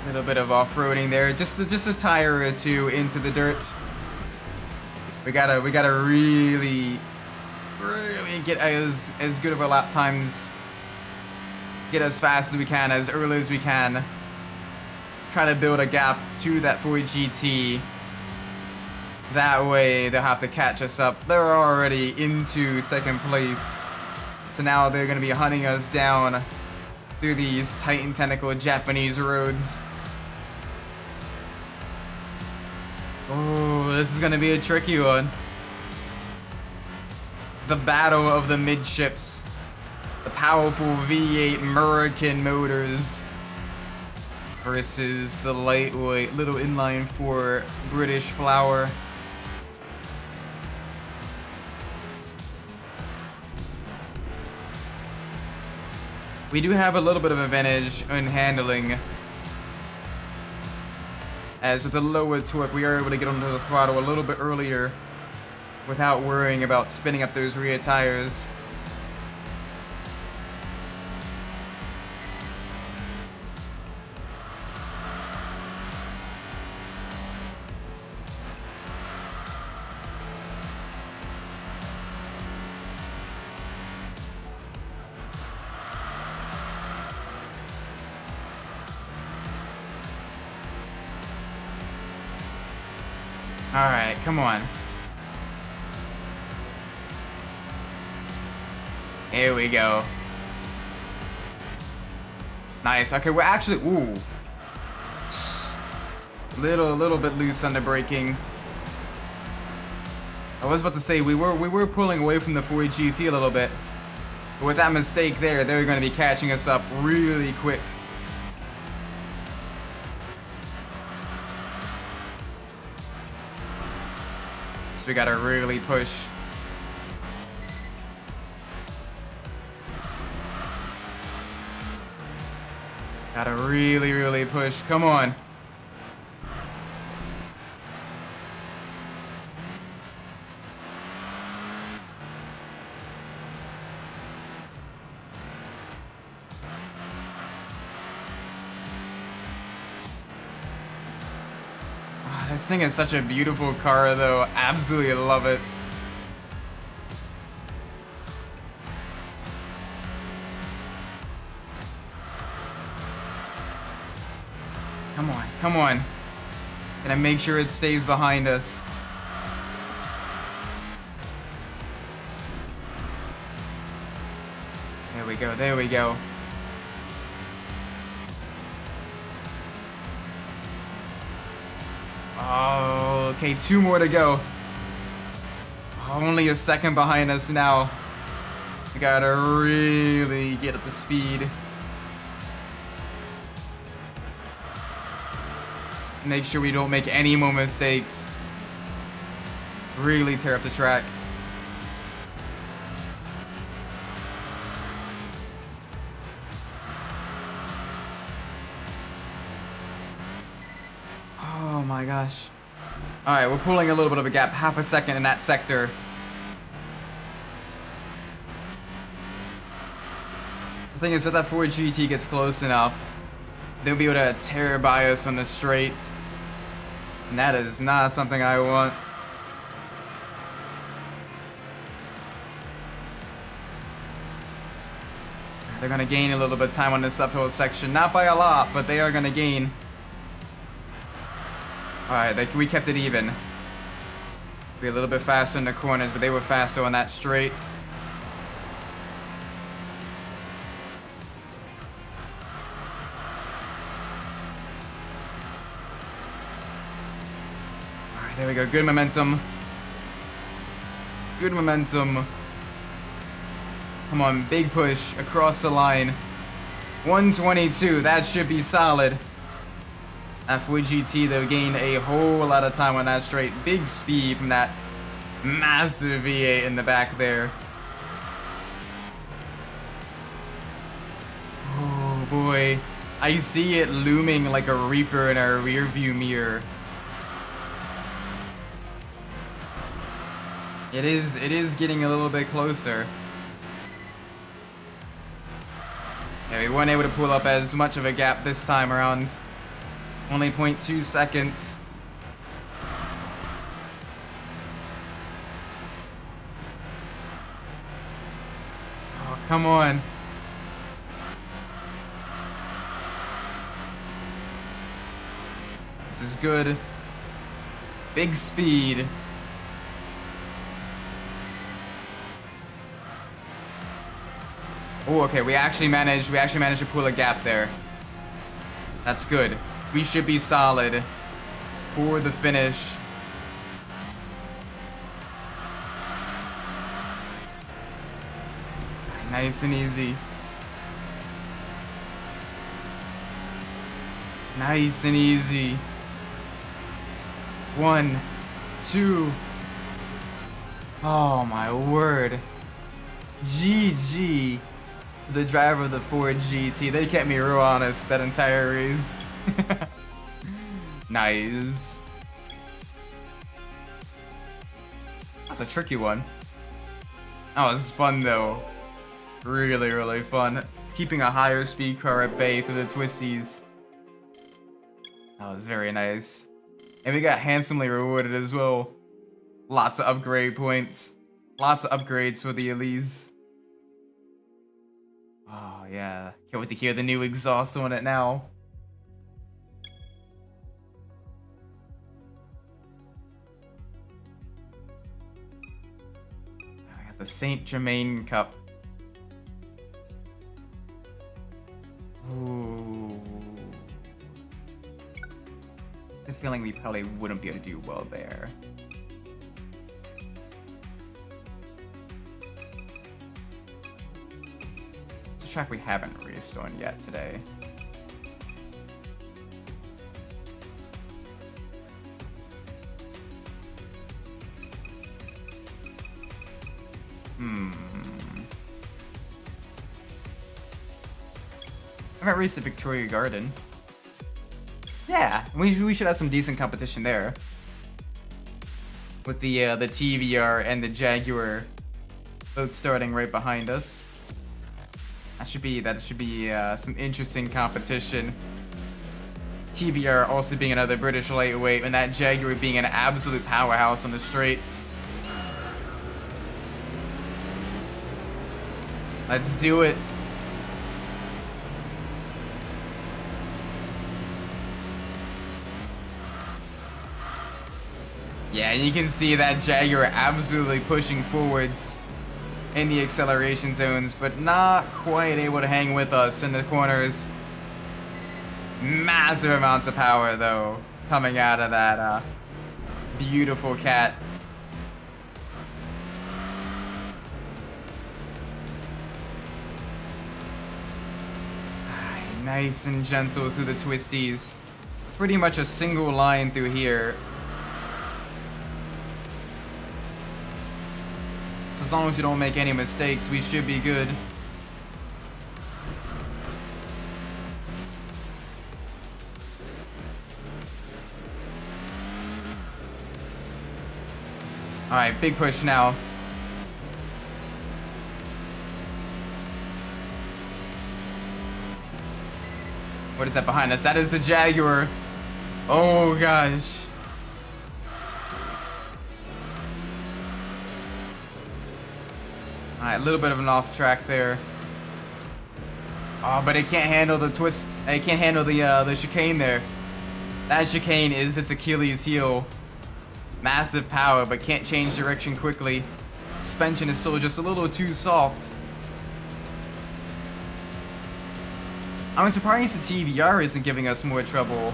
Little bit of off-roading there, just a tire or two into the dirt. We gotta really get as good of our lap times. Get as fast as we can, as early as we can. Try to build a gap to that 4 GT. That way they'll have to catch us up. They're already into second place. So now they're gonna be hunting us down through these Titan Tentacle Japanese roads. Oh, this is gonna be a tricky one. The battle of the midships. The powerful V8 American motors versus the lightweight little inline 4 British flower. We do have a little bit of advantage in handling, as with the lower torque we are able to get onto the throttle a little bit earlier without worrying about spinning up those rear tires. Alright, come on. Here we go. Nice. Okay, we're actually, ooh. Little bit loose on the braking. I was about to say we were pulling away from the 4 GT a little bit. But with that mistake there, they're going to be catching us up really quick. So we gotta really push. Gotta really push. Come on. This thing is such a beautiful car though. Absolutely love it. Come on, come on. Gonna make sure it stays behind us. There we go, there we go. Oh, okay, 2 more to go. Only a second behind us now. We gotta really get up to speed. Make sure we don't make any more mistakes. Really tear up the track. Oh my gosh. Alright, we're pulling a little bit of a gap, half a second in that sector. The thing is, if that Ford GT gets close enough, they'll be able to tear by us on the straight. And that is not something I want. They're gonna gain a little bit of time on this uphill section. Not by a lot, but they are gonna gain. Alright, we kept it even. Be a little bit faster in the corners, but they were faster on that straight. Alright, there we go. Good momentum. Good momentum. Come on, big push across the line. 122, that should be solid. That Ford GT, though, gained a whole lot of time on that straight. Big speed from that massive V8 in the back there. Oh boy. I see it looming like a reaper in our rear view mirror. It is getting a little bit closer. Yeah, we weren't able to pull up as much of a gap this time around. Only 0.2 seconds. Oh, come on. This is good. Big speed. Oh, okay, we actually managed to pull a gap there. That's good. We should be solid for the finish. Nice and easy. Nice and easy. 1, 2. Oh my word. GG. The driver of the Ford GT. They kept me real honest that entire race. Nice. That's a tricky one. Oh, this is fun though. Really, really fun. Keeping a higher speed car at bay through the twisties. That was very nice. And we got handsomely rewarded as well. Lots of upgrade points. Lots of upgrades for the Elise. Oh yeah. Can't wait to hear the new exhaust on it now. I got the Saint Germain Cup. Ooh. The feeling we probably wouldn't be able to do well there. It's a track we haven't raced on yet today. I haven't raced at Victoria Garden. Yeah, we should have some decent competition there. With the TVR and the Jaguar both starting right behind us. That should be some interesting competition. TVR also being another British lightweight, and that Jaguar being an absolute powerhouse on the straights. Let's do it. Yeah, you can see that Jaguar absolutely pushing forwards in the acceleration zones, but not quite able to hang with us in the corners. Massive amounts of power, though, coming out of that beautiful cat. Nice and gentle through the twisties. Pretty much a single line through here. As long as you don't make any mistakes, we should be good. Alright, big push now. What is that behind us? That is the Jaguar. Oh gosh. Alright, a little bit of an off track there. Oh, but it can't handle the twist. It can't handle the chicane there. That chicane is its Achilles heel. Massive power, but can't change direction quickly. Suspension is still just a little too soft. I'm surprised the TVR isn't giving us more trouble.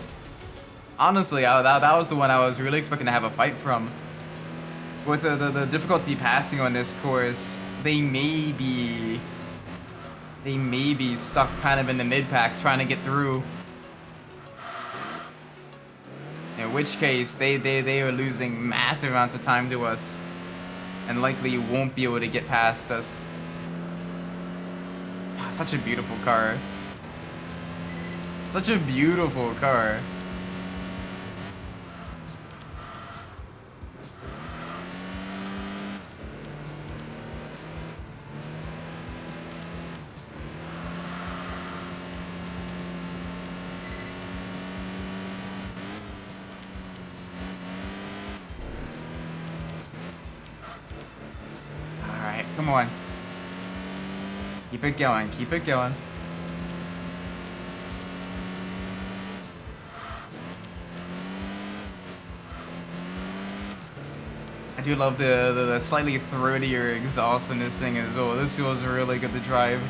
Honestly, that was the one I was really expecting to have a fight from. With the difficulty passing on this course, they may be stuck kind of in the mid-pack trying to get through. In which case, they are losing massive amounts of time to us, and likely won't be able to get past us. Such a beautiful car. Such a beautiful car. Alright, come on. Keep it going, keep it going. I do love the slightly throatier exhaust in this thing as well. This feels really good to drive.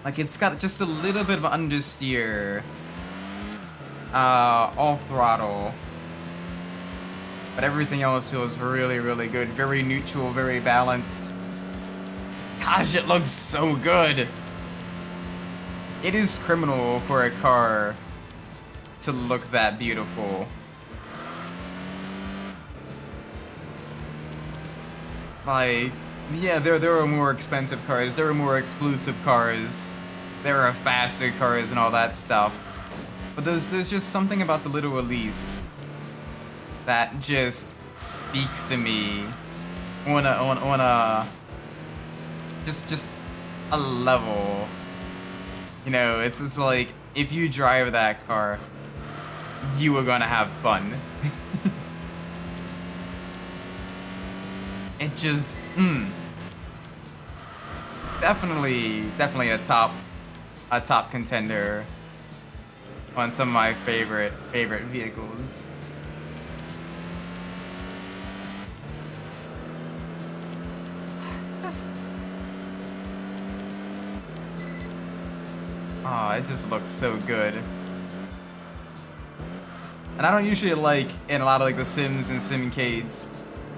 Like, it's got just a little bit of understeer. Off throttle. But everything else feels really, really good. Very neutral, very balanced. Gosh, it looks so good. It is criminal for a car to look that beautiful. Like, yeah, there are more expensive cars, there are more exclusive cars, there are faster cars and all that stuff. But there's just something about the little Elise that just speaks to me on a just a level. You know, it's like if you drive that car, you are gonna have fun. It just, definitely a top contender on some of my favorite vehicles. Oh, it just looks so good. And I don't usually like, in a lot of like the Sims and Simcades,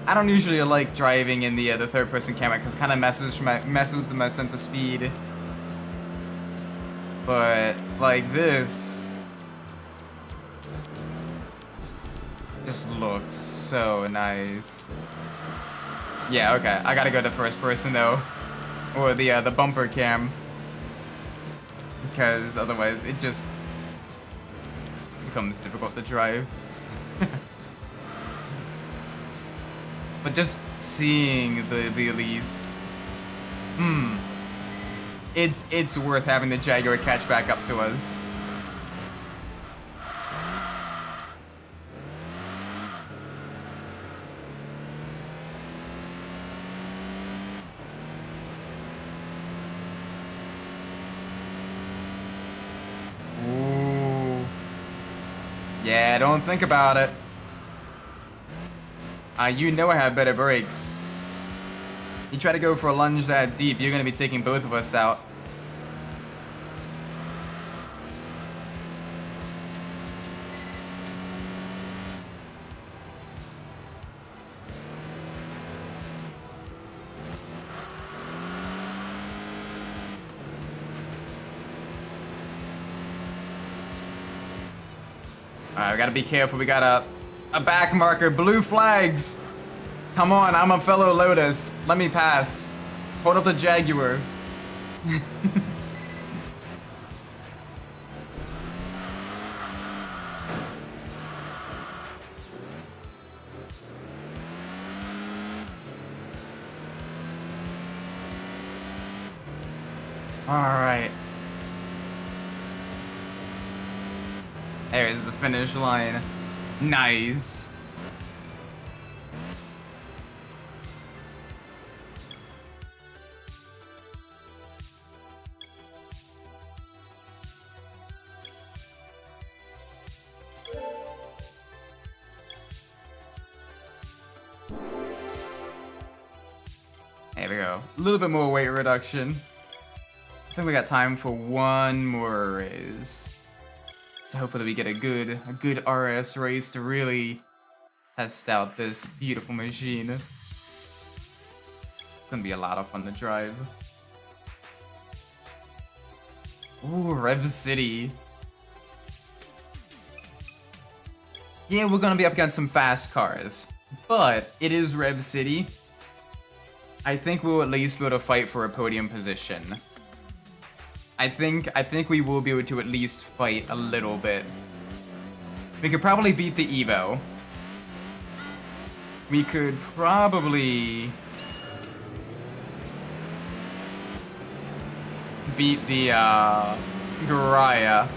I don't usually like driving in the third-person camera because it kind of messes with my sense of speed. But like this, just looks so nice. Yeah, okay, I gotta go to first person though, or the bumper cam, because otherwise it just becomes difficult to drive. But just seeing the Elise, it's worth having the Jaguar catch back up to us. Ooh. Yeah, don't think about it. You know I have better brakes. You try to go for a lunge that deep, you're gonna be taking both of us out. Alright, we gotta be careful. We got a back marker. Blue flags. Come on, I'm a fellow Lotus. Let me pass. Hold up the Jaguar. Alright. There's the finish line. Nice. There we go. A little bit more weight reduction. I think we got time for one more race. So hopefully we get a good RS race to really test out this beautiful machine. It's gonna be a lot of fun to drive. Ooh, Rev City. Yeah, we're gonna be up against some fast cars, but it is Rev City. I think we'll at least be able to fight for a podium position. I think we will be able to at least fight a little bit. We could probably beat the Evo. We could probably beat the Garaya.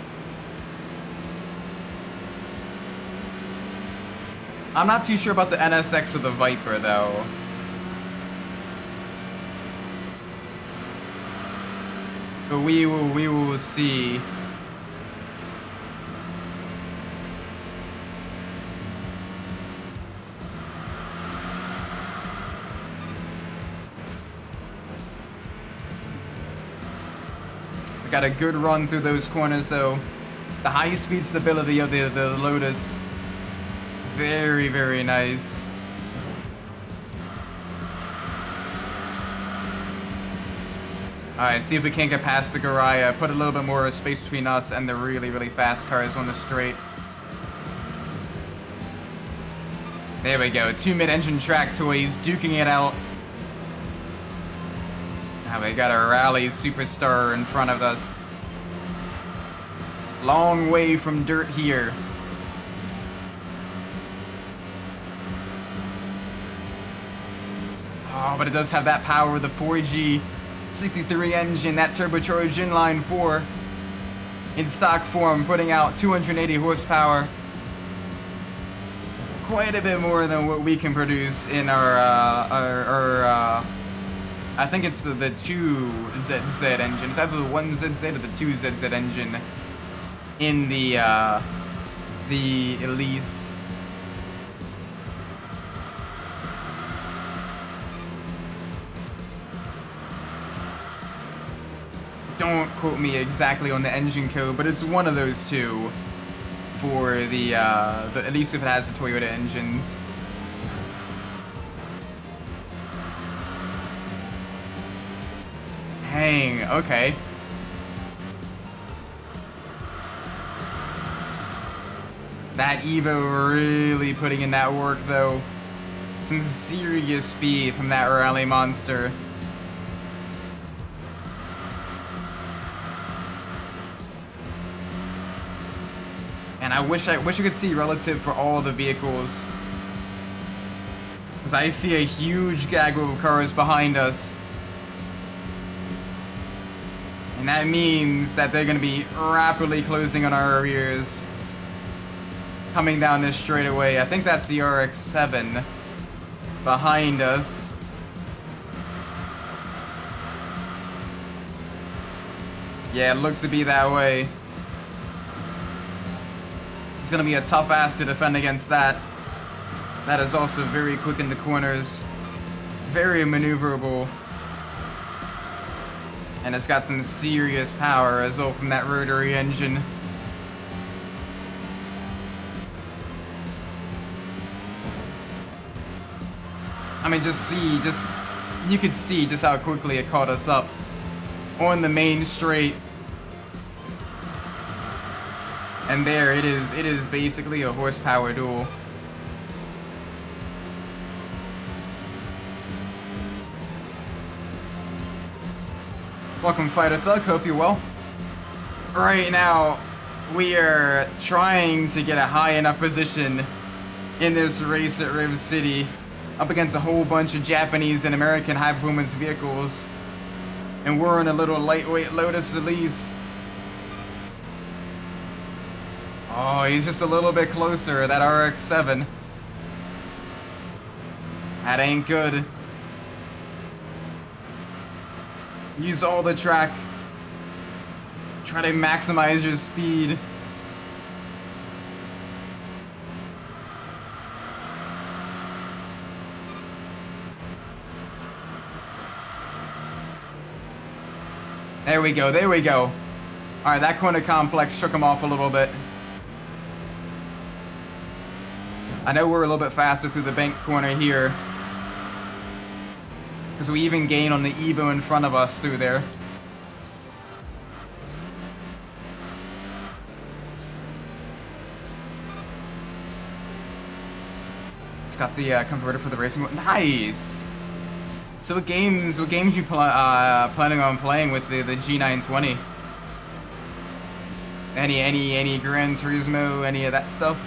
I'm not too sure about the NSX or the Viper though. But we will see. We got a good run through those corners though. The high speed stability of the Lotus. Very, very nice. Alright, see if we can't get past the Garaya. Put a little bit more space between us and the really, really fast cars on the straight. There we go. 2 mid-engine track toys duking it out. Now we got a rally superstar in front of us. Long way from dirt here. Oh, but it does have that power with the 4G 63 engine, that turbocharged inline 4 in stock form, putting out 280 horsepower. Quite a bit more than what we can produce in our I think it's the 2ZZ engine. It's either the 1ZZ or the 2ZZ engine in the Elise. Don't quote me exactly on the engine code, but it's one of those two for the at least if it has the Toyota engines. Dang, okay. That Evo really putting in that work though. Some serious speed from that rally monster. And I wish I could see relative for all the vehicles. Because I see a huge gaggle of cars behind us. And that means that they're going to be rapidly closing on our rears. Coming down this straightaway. I think that's the RX-7 behind us. Yeah, it looks to be that way. It's going to be a tough ask to defend against that. That is also very quick in the corners. Very maneuverable. And it's got some serious power as well from that rotary engine. I mean, you could see just how quickly it caught us up on the main straight. And there it is basically a horsepower duel. Welcome, Fighter Thug, hope you're well. Right now, we are trying to get a high enough position in this race at Riv City up against a whole bunch of Japanese and American high-performance vehicles. And we're in a little lightweight Lotus Elise. Oh, he's just a little bit closer, that RX-7. That ain't good. Use all the track. Try to maximize your speed. There we go, there we go. Alright, that corner complex shook him off a little bit. I know we're a little bit faster through the bank corner here. Because we even gain on the Evo in front of us through there. It's got the converter for the racing. Nice! So what games you planning on playing with the G920? Any Gran Turismo, any of that stuff?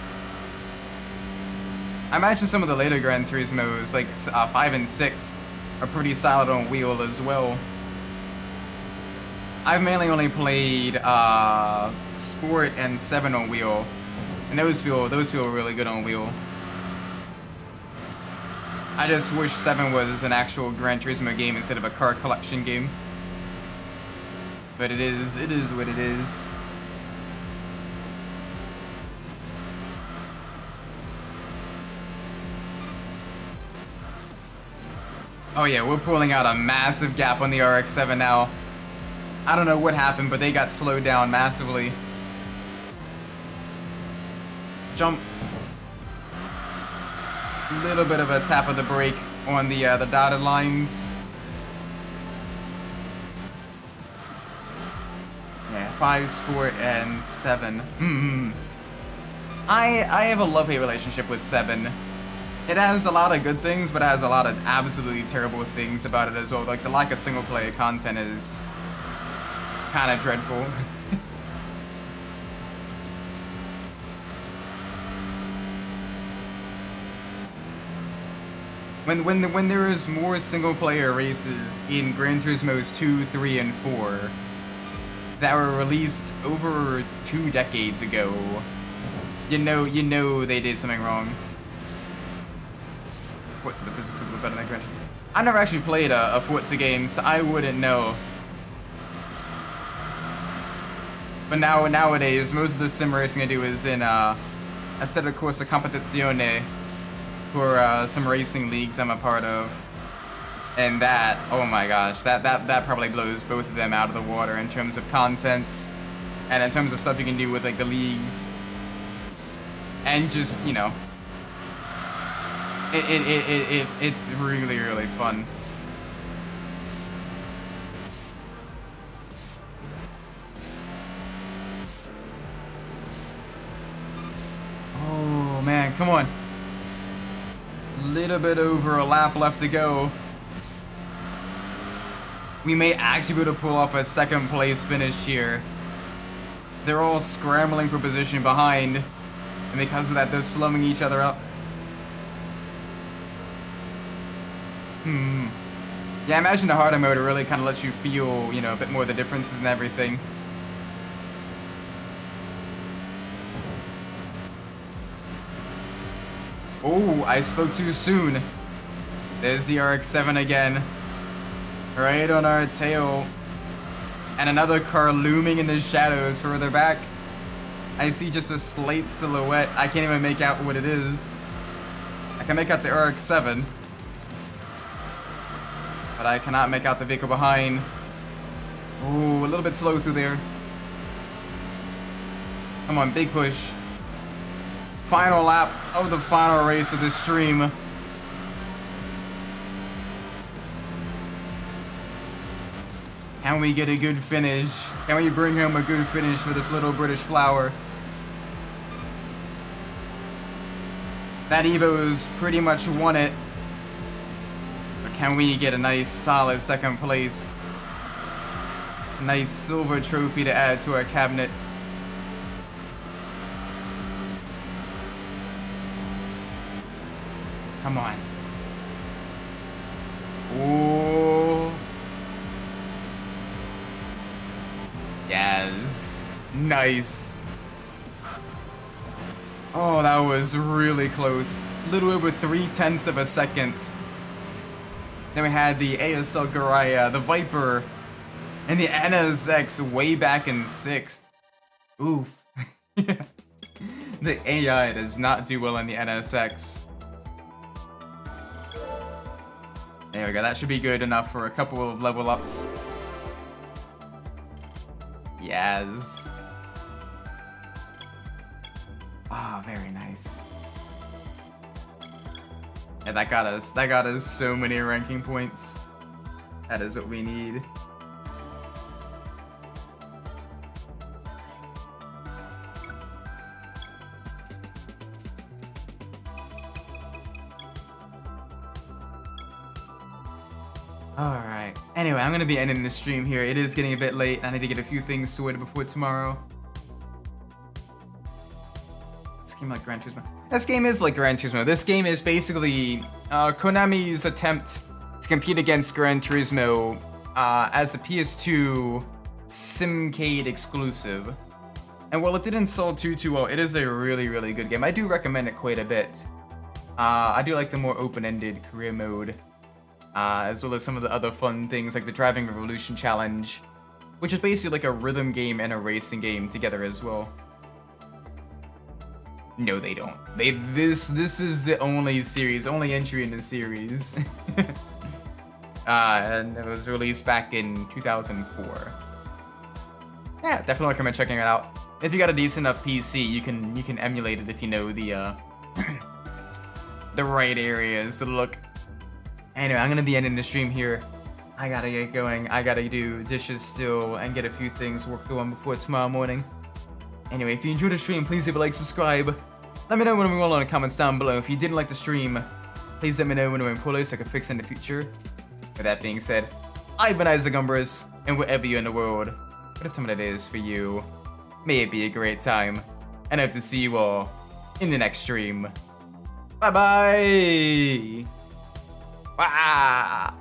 I imagine some of the later Gran Turismos, like 5 and 6, are pretty solid on wheel as well. I've mainly only played Sport and 7 on wheel, and those feel really good on wheel. I just wish 7 was an actual Gran Turismo game instead of a car collection game. But it is what it is. Oh yeah, we're pulling out a massive gap on the RX-7 now. I don't know what happened, but they got slowed down massively. Jump. Little bit of a tap of the brake on the dotted lines. Yeah, 5 Sport and 7. I have a love-hate relationship with 7. It has a lot of good things, but it has a lot of absolutely terrible things about it as well. Like the lack of single-player content is kind of dreadful. When there is more single-player races in Gran Turismo's 2, 3, and 4 that were released over 2 decades ago, you know they did something wrong. What's the physics of the redneck Gran Turismo? I've never actually played a Forza game, so I wouldn't know. But nowadays, most of the sim racing I do is in a set of corsa competizione for some racing leagues I'm a part of. And that, oh my gosh, that probably blows both of them out of the water in terms of content and in terms of stuff you can do with like the leagues. And just, you know, it's really, really fun. Oh man, come on. Little bit over a lap left to go. We may actually be able to pull off a second place finish here. They're all scrambling for position behind, and because of that, they're slowing each other up. Yeah, I imagine the harder mode really kind of lets you feel, you know, a bit more of the differences and everything. Oh, I spoke too soon. There's the RX-7 again. Right on our tail. And another car looming in the shadows further back. I see just a slight silhouette. I can't even make out what it is. I can make out the RX-7. But I cannot make out the vehicle behind. Ooh, a little bit slow through there. Come on, big push. Final lap of the final race of this stream. Can we get a good finish? Can we bring home a good finish for this little British flower? That Evo's pretty much won it. But can we get a nice solid second place? A nice silver trophy to add to our cabinet. Come on. Ooh. Yes. Nice. Oh, that was really close. Little over 0.3 of a second. Then we had the ASL Garaya, the Viper, and the NSX way back in 6th. Oof. The AI does not do well on the NSX. There we go, that should be good enough for a couple of level ups. Yes. Ah, oh, very nice. Yeah, that got us so many ranking points. That is what we need. Alright. Anyway, I'm gonna be ending the stream here. It is getting a bit late. I need to get a few things sorted before tomorrow. This game like Gran Turismo. This game is like Gran Turismo. This game is basically Konami's attempt to compete against Gran Turismo as a PS2 Simcade exclusive. And while it didn't sell too well, it is a really, really good game. I do recommend it quite a bit. I do like the more open-ended career mode. As well as some of the other fun things like the Driving Revolution Challenge, which is basically like a rhythm game and a racing game together as well. No, they don't. This is the only entry in the series. And it was released back in 2004. Yeah, definitely recommend checking it out. If you got a decent enough PC, you can emulate it if you know the the right areas to look. Anyway, I'm gonna be ending the stream here. I gotta get going. I gotta do dishes still and get a few things worked on before tomorrow morning. Anyway, if you enjoyed the stream, please leave a like, subscribe. Let me know when we roll in the comments down below. If you didn't like the stream, please let me know when we're in Polo so I can fix it in the future. With that being said, I've been Umbras, and wherever you're in the world, whatever time it is for you, may it be a great time. And I hope to see you all in the next stream. Bye bye! Wow.